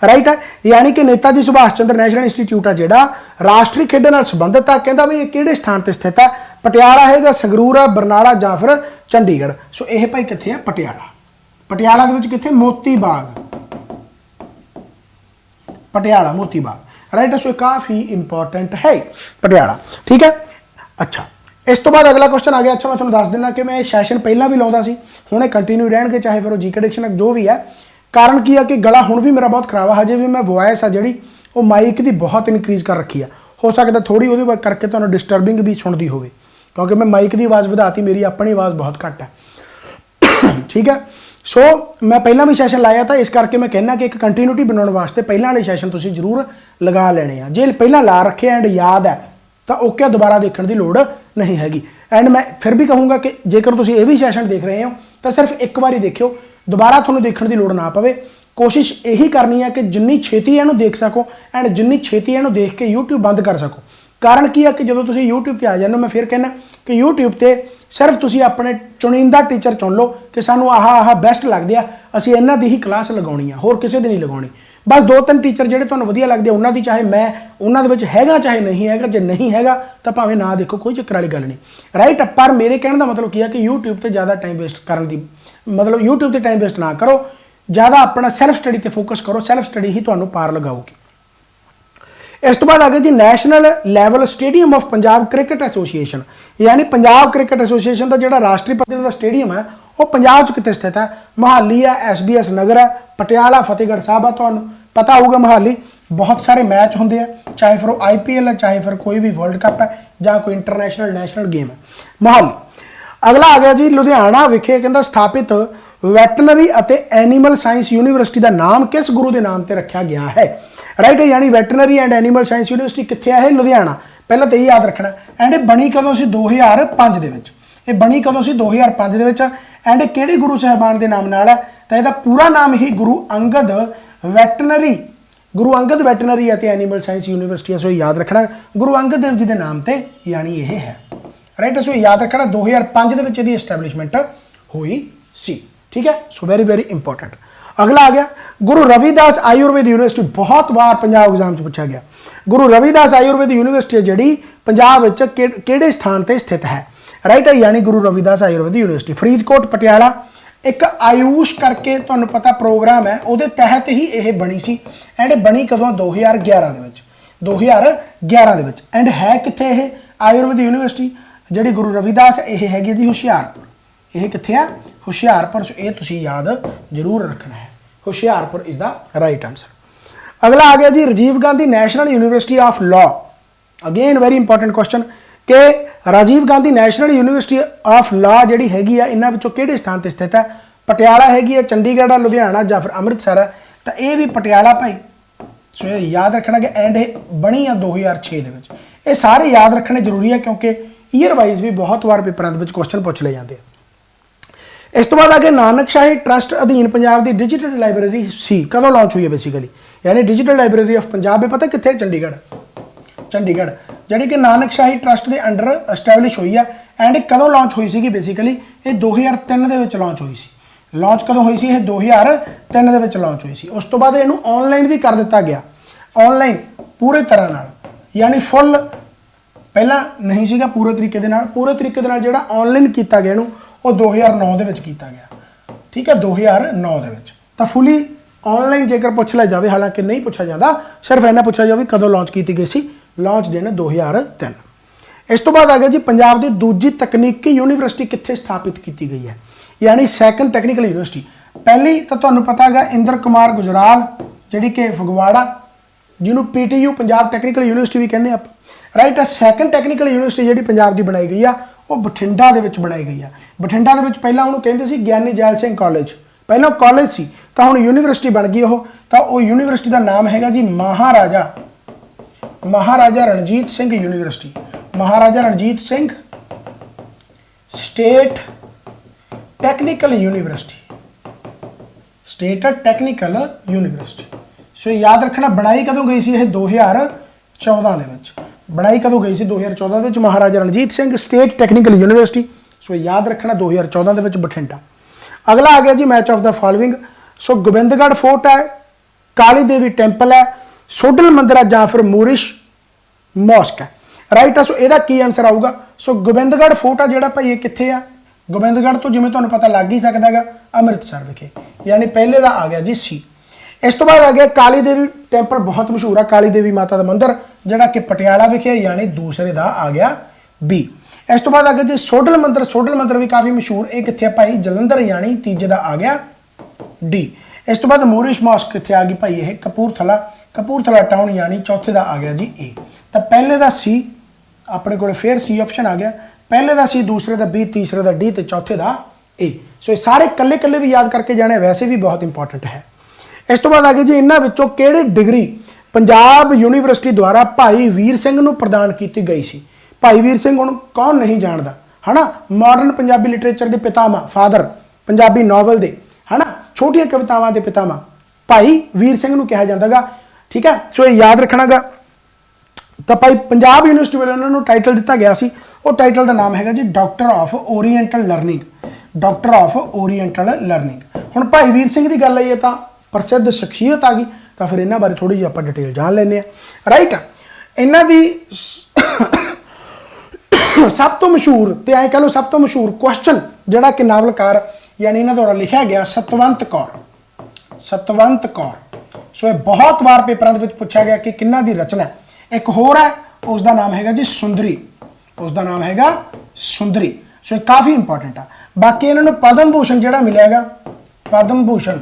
A: right ਹੈ। ਯਾਨੀ ਕਿ ਨੇਤਾਜੀ ਸੁਭਾਸ਼ ਚੰਦਰ ਨੈਸ਼ਨਲ ਇੰਸਟੀਚਿਊਟ ਆ ਜਿਹੜਾ ਰਾਸ਼ਟਰੀ ਖੇਡਾਂ ਨਾਲ ਸੰਬੰਧਿਤ ਆ, ਕਹਿੰਦਾ ਵੀ ਇਹ ਕਿਹੜੇ ਸਥਾਨ ਤੇ ਸਥਿਤ ਹੈ। ਪਟਿਆਲਾ ਹੈਗਾ, ਸੰਗਰੂਰ ਆ, ਬਰਨਾਲਾ ਜਾਂ ਫਿਰ ਚੰਡੀਗੜ੍ਹ। ਸੋ ਇਹ ਭਾਈ ਕਿੱਥੇ ਆ, ਪਟਿਆਲਾ। ਪਟਿਆਲਾ ਦੇ ਵਿੱਚ ਕਿੱਥੇ, ਮੋਤੀ ਬਾਗ, ਪਟਿਆਲਾ ਮੋਤੀ ਬਾਗ, ਰਾਈਟ। ਸੋ ਕਾਫੀ ਇੰਪੋਰਟੈਂਟ ਹੈ ਪਟਿਆਲਾ, ਠੀਕ ਹੈ। ਅੱਛਾ, ਇਸ ਤੋਂ ਬਾਅਦ ਅਗਲਾ ਕੁਐਸਚਨ ਆ ਗਿਆ। ਅੱਛਾ, ਮੈਂ ਤੁਹਾਨੂੰ ਦੱਸ ਦਿੰਦਾ ਕਿ ਮੈਂ ਇਹ ਸੈਸ਼ਨ ਪਹਿਲਾਂ ਵੀ ਲਾਉਂਦਾ ਸੀ, ਹੁਣ ਇਹ ਕੰਟੀਨਿਊ ਰਹਿਣਗੇ, ਚਾਹੇ ਫਿਰ ਉਹ ਜੀਕੇ ਡਿਕਸ਼ਨ ਜੋ ਵੀ ਹੈ। ਕਾਰਨ ਕੀ ਆ ਕਿ ਗਲਾ ਹੁਣ ਵੀ ਮੇਰਾ ਬਹੁਤ ਖਰਾਬ ਆ, ਹਜੇ ਵੀ ਮੈਂ ਵੌਇਸ ਆ ਜਿਹੜੀ ਉਹ ਮਾਈਕ ਦੀ ਬਹੁਤ ਇਨਕਰੀਜ਼ ਕਰ ਰੱਖੀ ਆ। ਹੋ ਸਕਦਾ ਥੋੜੀ ਉਹਦੇ ਕਰਕੇ ਤੁਹਾਨੂੰ ਡਿਸਟਰਬਿੰਗ ਵੀ ਸੁਣਦੀ ਹੋਵੇ, ਕਿਉਂਕਿ ਮੈਂ ਮਾਈਕ ਦੀ ਆਵਾਜ਼ ਵਧਾਤੀ, ਮੇਰੀ ਆਪਣੀ ਆਵਾਜ਼ ਬਹੁਤ ਘੱਟ ਹੈ, ਠੀਕ ਹੈ। ਸੋ ਮੈਂ ਪਹਿਲਾਂ ਵੀ ਸੈਸ਼ਨ ਲਾਇਆ ਤਾਂ ਇਸ ਕਰਕੇ ਮੈਂ ਕਹਿੰਦਾ ਕਿ ਇੱਕ ਕੰਟੀਨਿਊਟੀ ਬਣਾਉਣ ਵਾਸਤੇ ਪਹਿਲਾਂ ਵਾਲੇ ਸੈਸ਼ਨ ਤੁਸੀਂ ਜ਼ਰੂਰ ਲਗਾ ਲੈਣੇ ਆ। ਜੇ ਪਹਿਲਾਂ ਲਾ ਰੱਖੇ ਐਂਡ ਯਾਦ ਹੈ ਤਾਂ ਓਕੇ, ਦੁਬਾਰਾ ਦੇਖਣ ਦੀ ਲੋੜ ਨਹੀਂ ਹੈਗੀ। ਐਂਡ ਮੈਂ ਫਿਰ ਵੀ ਕਹੂੰਗਾ ਕਿ ਜੇਕਰ ਤੁਸੀਂ ਇਹ ਵੀ ਸੈਸ਼ਨ ਦੇਖ ਰਹੇ ਹੋ ਤਾਂ ਸਿਰਫ ਇੱਕ ਵਾਰੀ ਦੇਖਿਓ, ਦੁਬਾਰਾ ਤੁਹਾਨੂੰ ਦੇਖਣ ਦੀ ਲੋੜ ਨਾ ਪਵੇ। ਕੋਸ਼ਿਸ਼ ਇਹੀ ਕਰਨੀ ਹੈ ਕਿ ਜਿੰਨੀ ਛੇਤੀ ਇਹਨੂੰ ਦੇਖ ਸਕੋ ਐਂਡ ਜਿੰਨੀ ਛੇਤੀ ਇਹਨੂੰ ਦੇਖ ਕੇ YouTube ਬੰਦ ਕਰ ਸਕੋ। ਕਾਰਨ ਕੀ ਹੈ ਕਿ ਜਦੋਂ ਤੁਸੀਂ YouTube ਤੇ ਆ ਜਾਂਦੇ ਹੋ, ਮੈਂ ਫਿਰ ਕਹਿੰਦਾ ਕਿ YouTube ਤੇ ਸਿਰਫ ਤੁਸੀਂ ਆਪਣੇ ਚੁਣਿੰਦਾ ਟੀਚਰ ਚੁਣ ਲਓ ਕਿ ਸਾਨੂੰ ਆਹ ਬੈਸਟ ਲੱਗਦੇ ਆ, ਅਸੀਂ ਇਹਨਾਂ ਦੀ ਹੀ ਕਲਾਸ ਲਗਾਉਣੀ ਆ, ਹੋਰ ਕਿਸੇ ਦੀ ਨਹੀਂ ਲਗਾਉਣੀ। ਬਸ 2-3 ਟੀਚਰ ਜਿਹੜੇ ਤੁਹਾਨੂੰ ਵਧੀਆ ਲੱਗਦੇ ਉਹਨਾਂ ਦੀ, ਚਾਹੇ ਮੈਂ ਉਹਨਾਂ ਦੇ ਵਿੱਚ ਹੈਗਾ ਚਾਹੇ ਨਹੀਂ ਹੈਗਾ। ਜੇ ਨਹੀਂ ਹੈਗਾ ਤਾਂ ਭਾਵੇਂ ਨਾ ਦੇਖੋ, ਕੋਈ ਚੱਕਰ ਵਾਲੀ ਗੱਲ ਨਹੀਂ, ਰਾਈਟ। ਪਰ ਮੇਰੇ ਕਹਿਣ ਦਾ ਮਤਲਬ ਕੀ ਹੈ ਕਿ YouTube ਤੇ ਜ਼ਿਆਦਾ ਟਾਈਮ ਵੇਸਟ ਕਰਨ ਦੀ ਮਤਲਬ YouTube ਤੇ ਟਾਈਮ ਵੇਸਟ ਨਾ ਕਰੋ, ਜ਼ਿਆਦਾ ਆਪਣਾ ਸੈਲਫ ਸਟੱਡੀ ਤੇ ਫੋਕਸ ਕਰੋ। ਸੈਲਫ ਸਟੱਡੀ ਹੀ ਤੁਹਾਨੂੰ ਪਾਰ ਲਗਾਊਗੀ। ਇਸ ਤੋਂ ਬਾਅਦ ਆ ਗਿਆ ਜੀ national level stadium of Punjab cricket association, ਯਾਨੀ ਪੰਜਾਬ ਕ੍ਰਿਕਟ ਐਸੋਸੀਏਸ਼ਨ ਦਾ ਜਿਹੜਾ ਰਾਸ਼ਟਰੀ ਪੱਧਰ ਦਾ ਸਟੇਡੀਅਮ ਹੈ ਉਹ ਪੰਜਾਬ 'ਚ ਕਿੱਥੇ ਸਥਿਤ ਹੈ। ਮੋਹਾਲੀ ਆ, SBS ਨਗਰ ਹੈ, ਪਟਿਆਲਾ, ਫਤਿਹਗੜ੍ਹ ਸਾਹਿਬ ਆ। ਤੁਹਾਨੂੰ ਪਤਾ ਹੋਊਗਾ ਮੋਹਾਲੀ ਬਹੁਤ ਸਾਰੇ ਮੈਚ ਹੁੰਦੇ ਆ, ਚਾਹੇ ਫਿਰ ਉਹ IPL ਹੈ, ਚਾਹੇ ਫਿਰ ਕੋਈ ਵੀ ਵਰਲਡ ਕੱਪ ਹੈ ਜਾਂ ਕੋਈ ਇੰਟਰਨੈਸ਼ਨਲ ਨੈਸ਼ਨਲ ਗੇਮ ਹੈ, ਮੋਹਾਲੀ। ਅਗਲਾ ਆ ਗਿਆ ਜੀ ਲੁਧਿਆਣਾ ਵਿਖੇ ਕਹਿੰਦਾ ਸਥਾਪਿਤ ਵੈਟਰਨਰੀ ਅਤੇ ਐਨੀਮਲ ਸਾਇੰਸ ਯੂਨੀਵਰਸਿਟੀ ਦਾ ਨਾਮ ਕਿਸ ਗੁਰੂ ਦੇ ਨਾਮ ਤੇ ਰੱਖਿਆ ਗਿਆ ਹੈ, ਰਾਈਟ। ਯਾਨੀ veterinary and animal science university ਕਿੱਥੇ ਹੈ, ਲੁਧਿਆਣਾ। ਪਹਿਲਾਂ ਤਾਂ ਇਹ ਯਾਦ ਰੱਖਣਾ। ਐਂਡ ਇਹ ਬਣੀ ਕਦੋਂ ਸੀ, 2005 ਦੇ ਵਿੱਚ। ਇਹ ਬਣੀ ਕਦੋਂ ਸੀ, 2005 ਦੇ ਵਿੱਚ। ਐਂਡ ਕਿਹੜੇ ਗੁਰੂ ਸਾਹਿਬਾਨ ਦੇ ਨਾਮ ਨਾਲ ਹੈ, ਤਾਂ ਇਹਦਾ ਪੂਰਾ ਨਾਮ ਹੀ ਗੁਰੂ ਅੰਗਦ ਵੈਟਰਨਰੀ ਅਤੇ ਐਨੀਮਲ ਸਾਇੰਸ ਯੂਨੀਵਰਸਿਟੀ ਹੈ। ਸੋ ਯਾਦ ਰੱਖਣਾ ਗੁਰੂ ਅੰਗਦ ਦੇਵ ਜੀ ਦੇ ਨਾਮ ਤੇ, ਯਾਨੀ ਇਹ ਹੈ, ਰਾਈਟ। ਸੋ ਯਾਦ ਰੱਖਣਾ 2005 ਦੇ ਵਿੱਚ ਇਹਦੀ ਐਸਟੈਬਲਿਸ਼ਮੈਂਟ ਹੋਈ ਸੀ, ਠੀਕ ਹੈ। So very very important. ਅਗਲਾ ਆ ਗਿਆ ਗੁਰੂ ਰਵਿਦਾਸ ਆਯੁਰਵੇਦ ਯੂਨੀਵਰਸਿਟੀ, ਬਹੁਤ ਵਾਰ ਪੰਜਾਬ ਐਗਜ਼ਾਮ 'ਚ ਪੁੱਛਿਆ ਗਿਆ। ਗੁਰੂ ਰਵਿਦਾਸ ਆਯੁਰਵੇਦ ਯੂਨੀਵਰਸਿਟੀ ਜਿਹੜੀ ਪੰਜਾਬ ਵਿੱਚ ਕਿਹੜੇ ਸਥਾਨ ਤੇ ਸਥਿਤ ਹੈ, ਰਾਈਟ ਹੈ। ਯਾਨੀ ਗੁਰੂ ਰਵਿਦਾਸ ਆਯੁਰਵੇਦ ਯੂਨੀਵਰਸਿਟੀ ਫਰੀਦਕੋਟ, ਪਟਿਆਲਾ। ਇੱਕ ਆਯੂਸ਼ ਕਰਕੇ ਤੁਹਾਨੂੰ ਪਤਾ ਪ੍ਰੋਗਰਾਮ ਹੈ, ਉਹਦੇ ਤਹਿਤ ਹੀ ਇਹ ਬਣੀ ਸੀ। ਐਂਡ ਬਣੀ ਕਦੋਂ, 2011 ਦੇ ਵਿੱਚ, 2011 ਦੇ ਵਿੱਚ। ਐਂਡ ਹੈ ਕਿੱਥੇ ਇਹ ਆਯੁਰਵੇਦ ਯੂਨੀਵਰਸਿਟੀ ਜਿਹੜੀ ਗੁਰੂ ਰਵਿਦਾਸ, ਇਹ ਹੈਗੀ ਜੀ ਹੁਸ਼ਿਆਰਪੁਰ। ਇਹ ਕਿੱਥੇ ਆ, ਹੁਸ਼ਿਆਰਪੁਰ। ਇਹ ਤੁਸੀਂ ਯਾਦ ਜ਼ਰੂਰ ਰੱਖਣਾ ਹੈ, Hoshiarpur is the right answer. ਅਗਲਾ ਆ ਗਿਆ ਜੀ Rajiv Gandhi national university of law. Again very important question ਕਿ Rajiv Gandhi national university of law ਜਿਹੜੀ ਹੈਗੀ ਆ, ਇਹਨਾਂ ਵਿੱਚੋਂ ਕਿਹੜੇ ਸਥਾਨ ਤੇ ਸਥਿਤ ਹੈ। ਪਟਿਆਲਾ ਹੈਗੀ ਹੈ, ਚੰਡੀਗੜ੍ਹ ਆ, ਲੁਧਿਆਣਾ ਜਾਂ ਫਿਰ ਅੰਮ੍ਰਿਤਸਰ ਹੈ। ਤਾਂ ਇਹ ਵੀ ਪਟਿਆਲਾ ਭਾਈ। ਸੋ ਇਹ ਯਾਦ ਰੱਖਣਾ ਕਿ ਐਂਡ ਇਹ ਬਣੀ ਆ 2006 ਦੇ ਵਿੱਚ। ਇਹ ਸਾਰੇ ਯਾਦ ਰੱਖਣੇ ਜ਼ਰੂਰੀ ਹੈ ਕਿਉਂਕਿ ਈਅਰ ਵਾਈਜ਼ ਵੀ ਬਹੁਤ ਵਾਰ ਪੇਪਰਾਂ ਦੇ ਵਿੱਚ ਕੁਐਸਚਨ ਪੁੱਛ ਲਏ ਜਾਂਦੇ ਆ। ਇਸ ਤੋਂ ਬਾਅਦ ਅੱਗੇ ਨਾਨਕ ਸ਼ਾਹੀ ਟਰਸਟ ਅਧੀਨ ਪੰਜਾਬ ਦੀ ਡਿਜੀਟਲ ਲਾਇਬ੍ਰੇਰੀ ਸੀ, ਕਦੋਂ ਲਾਂਚ ਹੋਈ ਹੈ ਬੇਸਿਕਲੀ, ਯਾਨੀ ਡਿਜੀਟਲ ਲਾਇਬ੍ਰੇਰੀ ਆਫ ਪੰਜਾਬ ਹੈ, ਪਤਾ ਕਿੱਥੇ, ਚੰਡੀਗੜ੍ਹ, ਜਿਹੜੀ ਕਿ ਨਾਨਕ ਸ਼ਾਹੀ ਟਰਸਟ ਦੇ ਅੰਡਰ ਐਸਟੈਬਲਿਸ਼ ਹੋਈ ਆ। ਐਂਡ ਕਦੋਂ ਲਾਂਚ ਹੋਈ ਸੀਗੀ ਬੇਸਿਕਲੀ, ਇਹ 2003 ਦੇ ਵਿੱਚ ਲਾਂਚ ਹੋਈ ਸੀ। ਲਾਂਚ ਕਦੋਂ ਹੋਈ ਸੀ, ਇਹ 2003 ਦੇ ਵਿੱਚ ਲਾਂਚ ਹੋਈ ਸੀ। ਉਸ ਤੋਂ ਬਾਅਦ ਇਹਨੂੰ ਆਨਲਾਈਨ ਵੀ ਕਰ ਦਿੱਤਾ ਗਿਆ, ਆਨਲਾਈਨ ਪੂਰੇ ਤਰ੍ਹਾਂ ਨਾਲ, ਯਾਨੀ ਫੁੱਲ ਪਹਿਲਾਂ ਨਹੀਂ ਸੀਗਾ ਪੂਰੇ ਤਰੀਕੇ ਦੇ ਨਾਲ ਜਿਹੜਾ ਆਨਲਾਈਨ ਕੀਤਾ ਗਿਆ ਇਹਨੂੰ, ਉਹ 2009 ਦੇ ਵਿੱਚ ਕੀਤਾ ਗਿਆ, ਠੀਕ ਹੈ, 2009 ਦੇ ਵਿੱਚ। ਤਾਂ ਫੁੱਲੀ ऑनलाइन जेकर पूछ लिया जाए, हालांकि नहीं पूछा जाता, सिर्फ इन्ना पूछा जाए कदों लॉन्च की गई सी, लॉन्च दिन 2003। इस तो बाद आ गया जी पंजाब की दूजी तकनीकी यूनीवर्सिटी कित्थे स्थापित की गई है, यानी सैकंड टैक्नीकल यूनीवर्सिटी। पहली तो तुहानूं पता है इंद्र कुमार गुजराल जिहड़ी कि फगवाड़ा, जिन्होंने PTU पंजाब टैक्नीकल यूनीवर्सिटी भी कहने आप, राइट। सैकंड टैक्नीकल यूनीवर्सिटी जी पंजाब की बनाई गई आ वो बठिंडा दे विच बनाई गई है। बठिंडा दे विच पहला उन्होंने कहते सी ज्ञानी जैल सिंह कॉलेज, पहला कॉलेज सी तो हुण यूनीवर्सिटी बन गई वो यूनीवर्सिटी का नाम है जी Maharaja Ranjit Singh university, Maharaja Ranjit Singh state technical university, state technical university. So याद रखना बनाई कदों गई सी, 2014 दे विच बनाई कदों गई सी, 2014 दे विच Maharaja Ranjit Singh state technical university. So याद रखना 2014 दे विच बठिंडा। अगला आ गया जी match of the following. So Gobindgarh fort है, काली देवी टैंपल है, सोडल मंदिर है या फिर मूरिश मॉस्क है, राइट है। सो यदा की आंसर आऊगा। सो गोबिंदगढ़ फोर्ट है जोड़ा भाई ये कित्थे आ, गोबिंदगढ़ तो जिवें तुहानूं पता लग ही सकता है अमृतसर विखे, यानी पहले का आ गया जी सी। इस तो बाद आ गया काली देवी टैंपल, बहुत मशहूर है काली देवी माता का मंदिर जोड़ा कि पटियाला विखे, यानी दूसरे का आ गया बी। इस तो बाद आ गया जी सोडल मंदिर, सोडल मंदिर भी काफ़ी मशहूर, ये कित्थे भाई जलंधर, यानी तीजे का आ गया डी। इस तो बाद मूरिश मॉस्क कित्थे आ गई भाई ये कपूरथला, कपूरथला टाउन, यानी चौथे का आ गया जी ए। तो पहले का सी अपने को फिर सी ऑप्शन आ गया, पहले का सी, दूसरे का बी, तीसरे का डी, तो चौथे का ए। सो ये सारे कल्ले कल्ले भी याद करके जाने, वैसे भी बहुत इंपॉर्टेंट है। इस तो बाद आ गया जी इन्हां विचों किहड़ी डिग्री पंजाब यूनीवर्सिटी द्वारा भाई वीर सिंह नूं प्रदान की गई सी। भाई वीर सिंह हुण कौन नहीं जानता है ना, मॉडर्न पंजाबी लिटरेचर के पितामह, फादर पंजाबी नॉवल के है ना, छोटिया कवितावां के पितामह भाई वीर सिंह नूं कहा जाता गा, ठीक है। सो ये याद रखना गा। तो भाई पंजाब यूनीवर्सिटी वालों उन्होंने टाइटल दिता गया सी, वो टाइटल का नाम है जी doctor of oriental learning, doctor of oriental learning. हुण भाई वीर सिंह की गल आई है तो प्रसिद्ध शख्सियत आ गई, तो फिर इन्होंने बारे थोड़ी जी आप डिटेल जान लें, राइट। इन्हों की सब तो मशहूर तो ऐ कह लो सब तो मशहूर क्वेश्चन जोड़ा कि नावलकार यानी इन्होंने द्वारा लिखा गया सतवंत कौर, सतवंत कौर। सो ये बहुत बार पेपरों में पूछा गया कि किन्ना दी रचना है। एक होर है उसका नाम है जी सुंदरी, उसका नाम है सुंदरी। सो ये काफ़ी इंपॉर्टेंट है। बाकी इन्होंने पद्म भूषण जोड़ा मिलेगा, पद्म भूषण,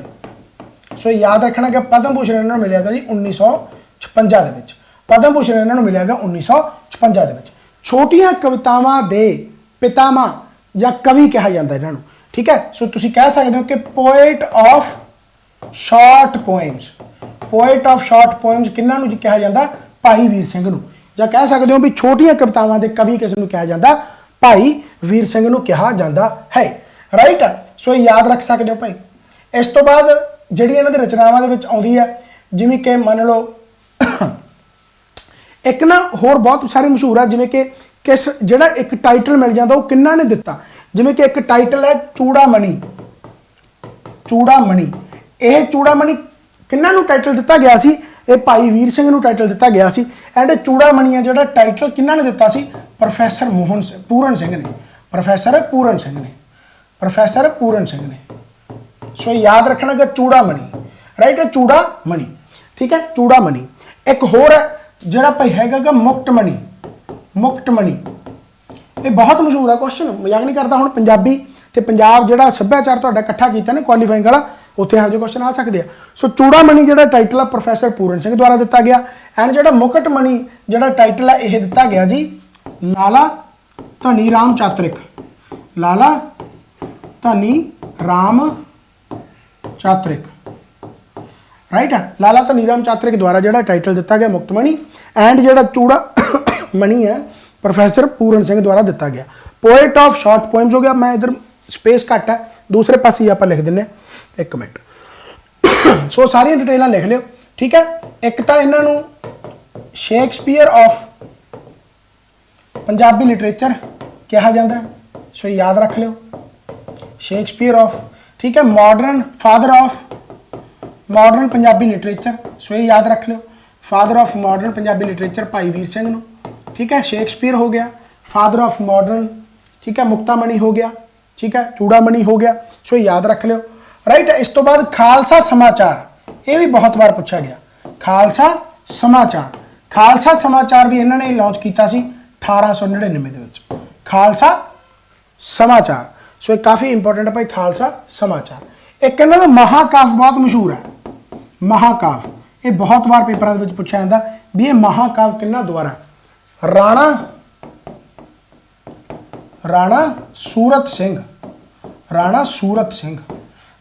A: सो याद रखना कि पद्म भूषण इन्होंने मिलेगा जी 1956 पद्म भूषण इन्होंने मिलेगा 1956। छोटिया कवितावां दे पितामह या कवि कहा जाता है इन्होंने, ठीक है। सो तुसीं कह सकते हो कि poet of short poems, poet of short poems किन्हां नूं कहा जाता, भाई वीर सिंह नूं, या कह सकते हो भी छोटिया कवितावां दे कवि किस नूं कहा जाता, भाई वीर सिंह नूं कहा जाता है, राइट। सो याद रख सकते हो भाई। इस तो बाद जिहड़ी इन्हां दी रचनावां दे विच आउंदी है, जिवें कि मान लो एक ना होर बहुत सारे मशहूर है, जिवें कि किस जिहड़ा एक टाइटल मिल जाता वो किन्ना ने दिता, जिवें कि एक टाइटल है चूड़ामणि, चूड़ामणि। यह चूड़ामणि किन्ना नूं टाइटल दिता गया सी, ये भाई वीर सिंह नूं टाइटल दिता गया सी। एंड चूड़ामणि है जिहड़ा टाइटल किन्ना ने दिता सी, प्रोफैसर पूरन सिंह ने, प्रोफैसर पूरन सिंह ने, प्रोफैसर पूरन सिंह ने। सो याद रखना कि चूड़ामणि, राइट है, चूड़ामणि, ठीक है, चूड़ामणि। एक होर है जिहड़ा भाई हैगा मुक्तमणि, मुक्तमणि। ये बहुत मशहूर है क्वेश्चन, मजाक नहीं करता। हुण पंजाबी ते पंजाब जिहड़ा सभ्याचार तुहाडा इकट्ठा कीता ना क्वालीफाइंग वाला, उत्थे इहो जिहे क्वेश्चन आ सकते हैं। सो चूड़ामणि जिहड़ा टाइटल है प्रोफैसर पूरन सिंह द्वारा दिता गया। एंड जिहड़ा मुकटमणि जिहड़ा टाइटल है यह दिता गया जी लाला धनी राम चातरिक, लाला धनी राम चातरिक, राइट है, लाला धनी राम चातरिक द्वारा जिहड़ा टाइटल दिता गया मुक्तमणि। एंड जिहड़ा चूड़ामणि है प्रोफैसर पूरन सिंह द्वारा दिता गया। पोएट ऑफ शॉर्ट पोएम्स हो गया, मैं इधर स्पेस घट है दूसरे पास ही आप लिख दें, एक मिनट। सो सारी डिटेल लिख लियो, ठीक है। एक तो इन्हों शेक्सपीयर ऑफ पंजाबी लिटरेचर कहा जाता है, सो याद रख लो, शेक्सपीयर ऑफ, ठीक है। Modern father of modern Punjabi literature, so ये याद रख लो, father of modern Punjabi literature Bhai Vir Singh नूं, ठीक है। शेक्सपीयर हो गया, फादर ऑफ मॉडर्न, ठीक है। मुक्तामणि हो गया, ठीक है। चूड़ामणि हो गया, सो याद रख लो, राइट। इस तो बाद खालसा समाचार, ये भी बहुत बार पूछा गया। खालसा समाचार, खालसा समाचार भी इन्होंने लॉन्च किया 1899 के विच। खालसा समाचार, सो ये काफ़ी इंपॉर्टेंट है भाई, खालसा समाचार। एक इन्हों का महाकाव्य बहुत मशहूर है, महाकाव्य, ये बहुत बार पेपर में पूछा जाता भी ये महाकाव्य किन्ना द्वारा, राणा सूरत सिंह, राणा सूरत सिंह,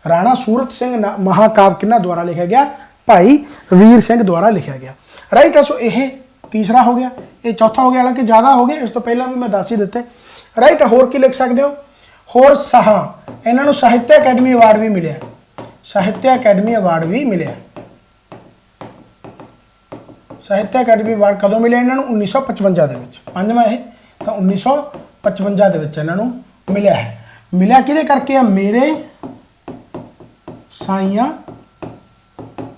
A: राणा सूरत सिंह महाकाव्य किन्ना द्वारा लिखा गया, भाई वीर सिंह द्वारा लिखा गया। राइट है, सो यह तीसरा हो गया, ये चौथा हो गया, हालांकि ज़्यादा हो गया, इस तो पहला भी मैं दस ही दिते। राइट, होर की लिख सकते हो, होर सहा, इन्हों साहित्य अकैडमी अवार्ड भी मिले, साहित्य अकैडमी अवार्ड भी मिले। साहित्य अकैडमी अवार्ड कदों मिले इन्हों 1955 के, पंजवां है तो 1955 के इन्हों मिले है। मिलिया कि करके है, मेरे साइया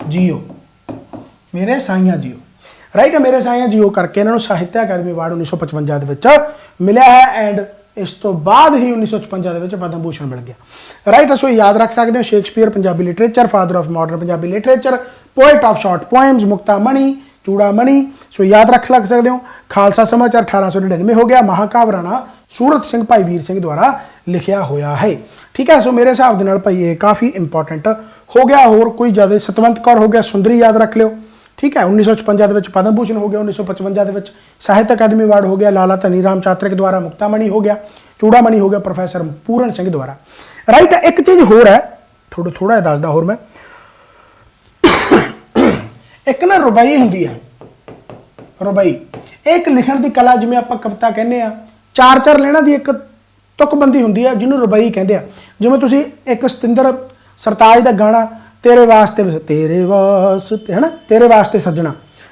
A: जियो, मेरे साइया जियो। राइट है, मेरे साइया जियो करके इन्हों साहित्य अकैडमी अवार्ड 1955 के मिले है, एंड इस तो बाद ही 1956 के पद्म भूषण मिल गया। राइट, सो याद रख सकते हो, Shakespeare Punjabi literature, father of modern Punjabi literature, poet of short poems, Muktamani, Chudamani, so याद रख लग सकते हो। खालसा समाचार 1899 हो गया, महाकाव्य राणा सूरत सिंह भाई वीर सिंह द्वारा लिखिया होया है। ठीक है, सो मेरे हिसाब के भाई ये काफ़ी इंपॉर्टेंट हो गया। होर कोई ज़्यादा, सतवंत कौर हो गया, सुंदरी याद रख लियो। ठीक है, 1956 के पद्म भूषण हो गया, 1955 के साहित्य अकादमी अवार्ड हो गया, लाला धनी राम चातरिक द्वारा मुक्तामणि हो गया, चूड़ामणि हो गया प्रोफैसर पूरन सिंह द्वारा। राइट, एक चीज़ होर है, थोड़ा दसदा होर मैं, एक ना रुबाई होंगी है, रुबाई एक लिखण की कला, जिमें आप कविता कहने आ, चार चार लेना की एक तुकबंदी होंगी है, जिन्होंने रुबाई कहते हैं। जिमें तुसी एक सतिंदर सरताज का गाना तेरे वास्ते, तेरे वास्ते है ना, तेरे वास्ते सजना,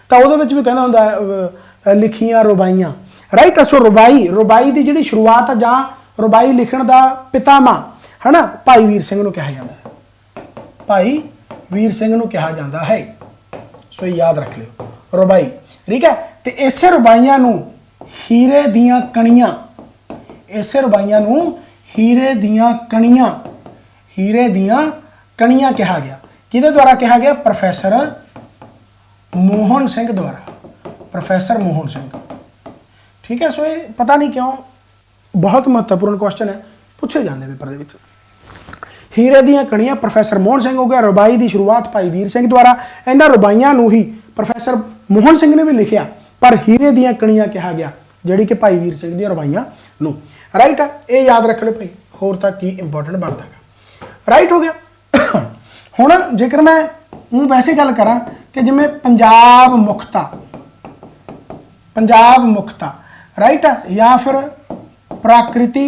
A: तो वो भी कहना होंगे लिखियां रुबाइयां। राइट, सो रुबाई की जी शुरुआत है, जहाँ रुबाई लिखण का पितामा है ना, भाई वीर सिंह कहा जाता है, भाई वीर सिंह कहा जाता है। सो याद रख लियो रुबाई। ठीक है, तो इसे रुबाइयां हीरे दियां कणियां, इसे रुबाइयां हीरे दियां कणियां, हीरे दियां कणियां कहा गया। किहदे द्वारा कहा गया? प्रोफैसर मोहन सिंह द्वारा, प्रोफैसर मोहन सिंह। ठीक है, सो ये पता नहीं क्यों बहुत महत्वपूर्ण क्वेश्चन है, पूछे जाते पेपर के। हीरे दियां कणियां प्रोफैसर मोहन सिंह हो गया। रुबाई की शुरुआत भाई वीर सिंह द्वारा, इन्होंने रुबाइयां ही प्रोफैसर मोहन सिंह ने भी लिखिया, पर हीरे दियां कणियां कहा गया, जी कि भाई वीर सिंह दी रुबाइयां। राइट है, ये याद रख लो भाई, होर तक की इंपॉर्टेंट बनता है। राइट हो गया। हुण जेकर मैं वैसे गल करा कि जिमें पंजाब मुक्ता, पंजाब मुक्ता, राइट है, या फिर प्राकृति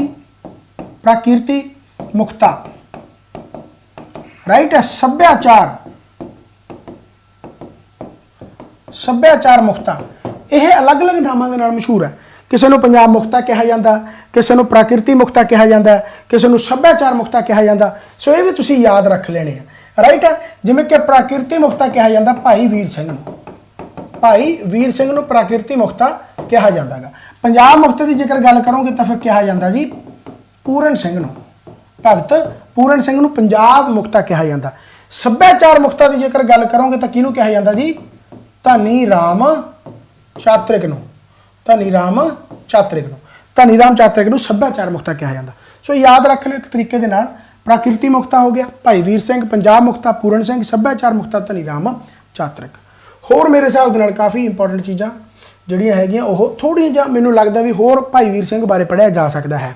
A: मुक्ता, राइट है, सभ्याचार मुक्ता, यह अलग अलग नामों के नाल मशहूर है। किसी को पंजाब मुक्ता कहा जाता, किसी को प्राकृति मुक्ता कहा जाता, किसी को सभ्याचार मुक्ता कहा जाता। सो ये भी तुसी याद रख लेने हैं। राइट है, जिमें कि प्राकृति मुक्ता कहा जाता भाई वीर सिंह, भाई वीर सिंह प्राकृति मुक्ता कहा जाता है। पंजाब मुक्ता की जेकर गल करोगे तो फिर कहा जाता जी पूरन सिंह, भगत पूरन सिंह पंजाब मुक्ता कहा जाता। सभ्याचार मुक्ता की जेकर गल करोगे तो किहनूं कहा जाता जी? धनी राम चातरिक, धनी राम चातरिक, धनी राम चातरिक सभ्याचार मुक्ता कहा जाता। सो याद रख लो एक तरीके दे नाल, प्राकृति मुक्ता हो गया भाई वीर सिंह, पंजाब मुक्ता पूरन सिंह, सभ्याचार मुक्ता धनी राम चातरिक। होर मेरे हिसाब के नाल काफ़ी इंपॉर्टेंट चीज़ां जिहड़ियां हैगियां ओह थोड़ी जिहा मैनूं लगदा भी होर भाई वीर सिंह बारे पढ़िया जा सकता है।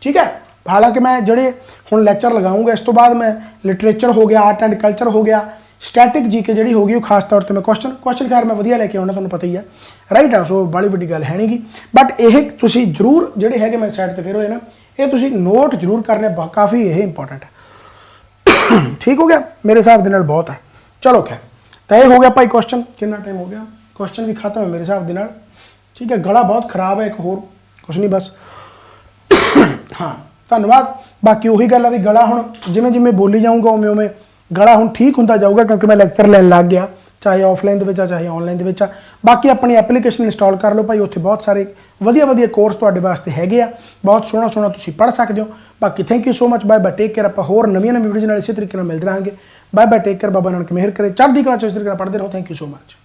A: ठीक है, हालांकि मैं ਜਿਹੜੇ ਹੁਣ ਲੈਕਚਰ ਲਗਾਉਂਗਾ, ਇਸ ਤੋਂ ਬਾਅਦ मैं लिटरेचर हो गया, आर्ट एंड कल्चर हो गया, स्टैटिक जीके ਜਿਹੜੀ होगी, खास तौर पर मैं क्वेश्चन खैर मैं वधिया लैके आउणा, तुहानूं पता ही है। राइट है, सो बड़ी वड्डी गल है नहीं गी, बट ये तुसीं जरूर ਜਿਹੜੇ हैगे मैं साइड पर फिर होए ना, ये तुसीं नोट जरूर करने, काफ़ी ये इंपॉर्टेंट है। ठीक हो गया, मेरे हिसाब के नाल बहुत है। चलो खैर, तो ये हो गया भाई क्वेश्चन, कितना टाइम हो गया, क्वेश्चन भी खत्म है मेरे हिसाब के नाल। ठीक है, गला बहुत खराब है, एक होर कुछ नहीं बस। हाँ, धन्यवाद। बाकी उही गल है भी गला हुण जिमें जिमें बोली जाऊँगा उवें उवें गला हुण ठीक होंदा जाऊगा, क्योंकि मैं लैक्चर लैन लग गया, चाहे ऑफलाइन दे विच आ चाहे ऑनलाइन दे विच आ। बाकी अपनी एप्लीकेशन इंस्टॉल कर लो भाई, उत्थे बहुत सारे वधिया वधिया कोर्स तुहाडे वास्ते हैगे आ, बहुत सोहना सोहना तुसीं पढ़ सकदे हो। बाकी thank you so much, bye bye, take care. आपां होर नवीं वीडियोज़ नाल इसे तरीके नाल मिलदे रहांगे। Bye bye, take care, Baba Nanak ਮਿਹਰ ਕਰੇ, ਚੜ੍ਹਦੀ ਕਲਾ ਚ ਇਸ ਤਰੀਕੇ ਨਾਲ ਪੜ੍ਹਦੇ ਰਹੋ। Thank you so much.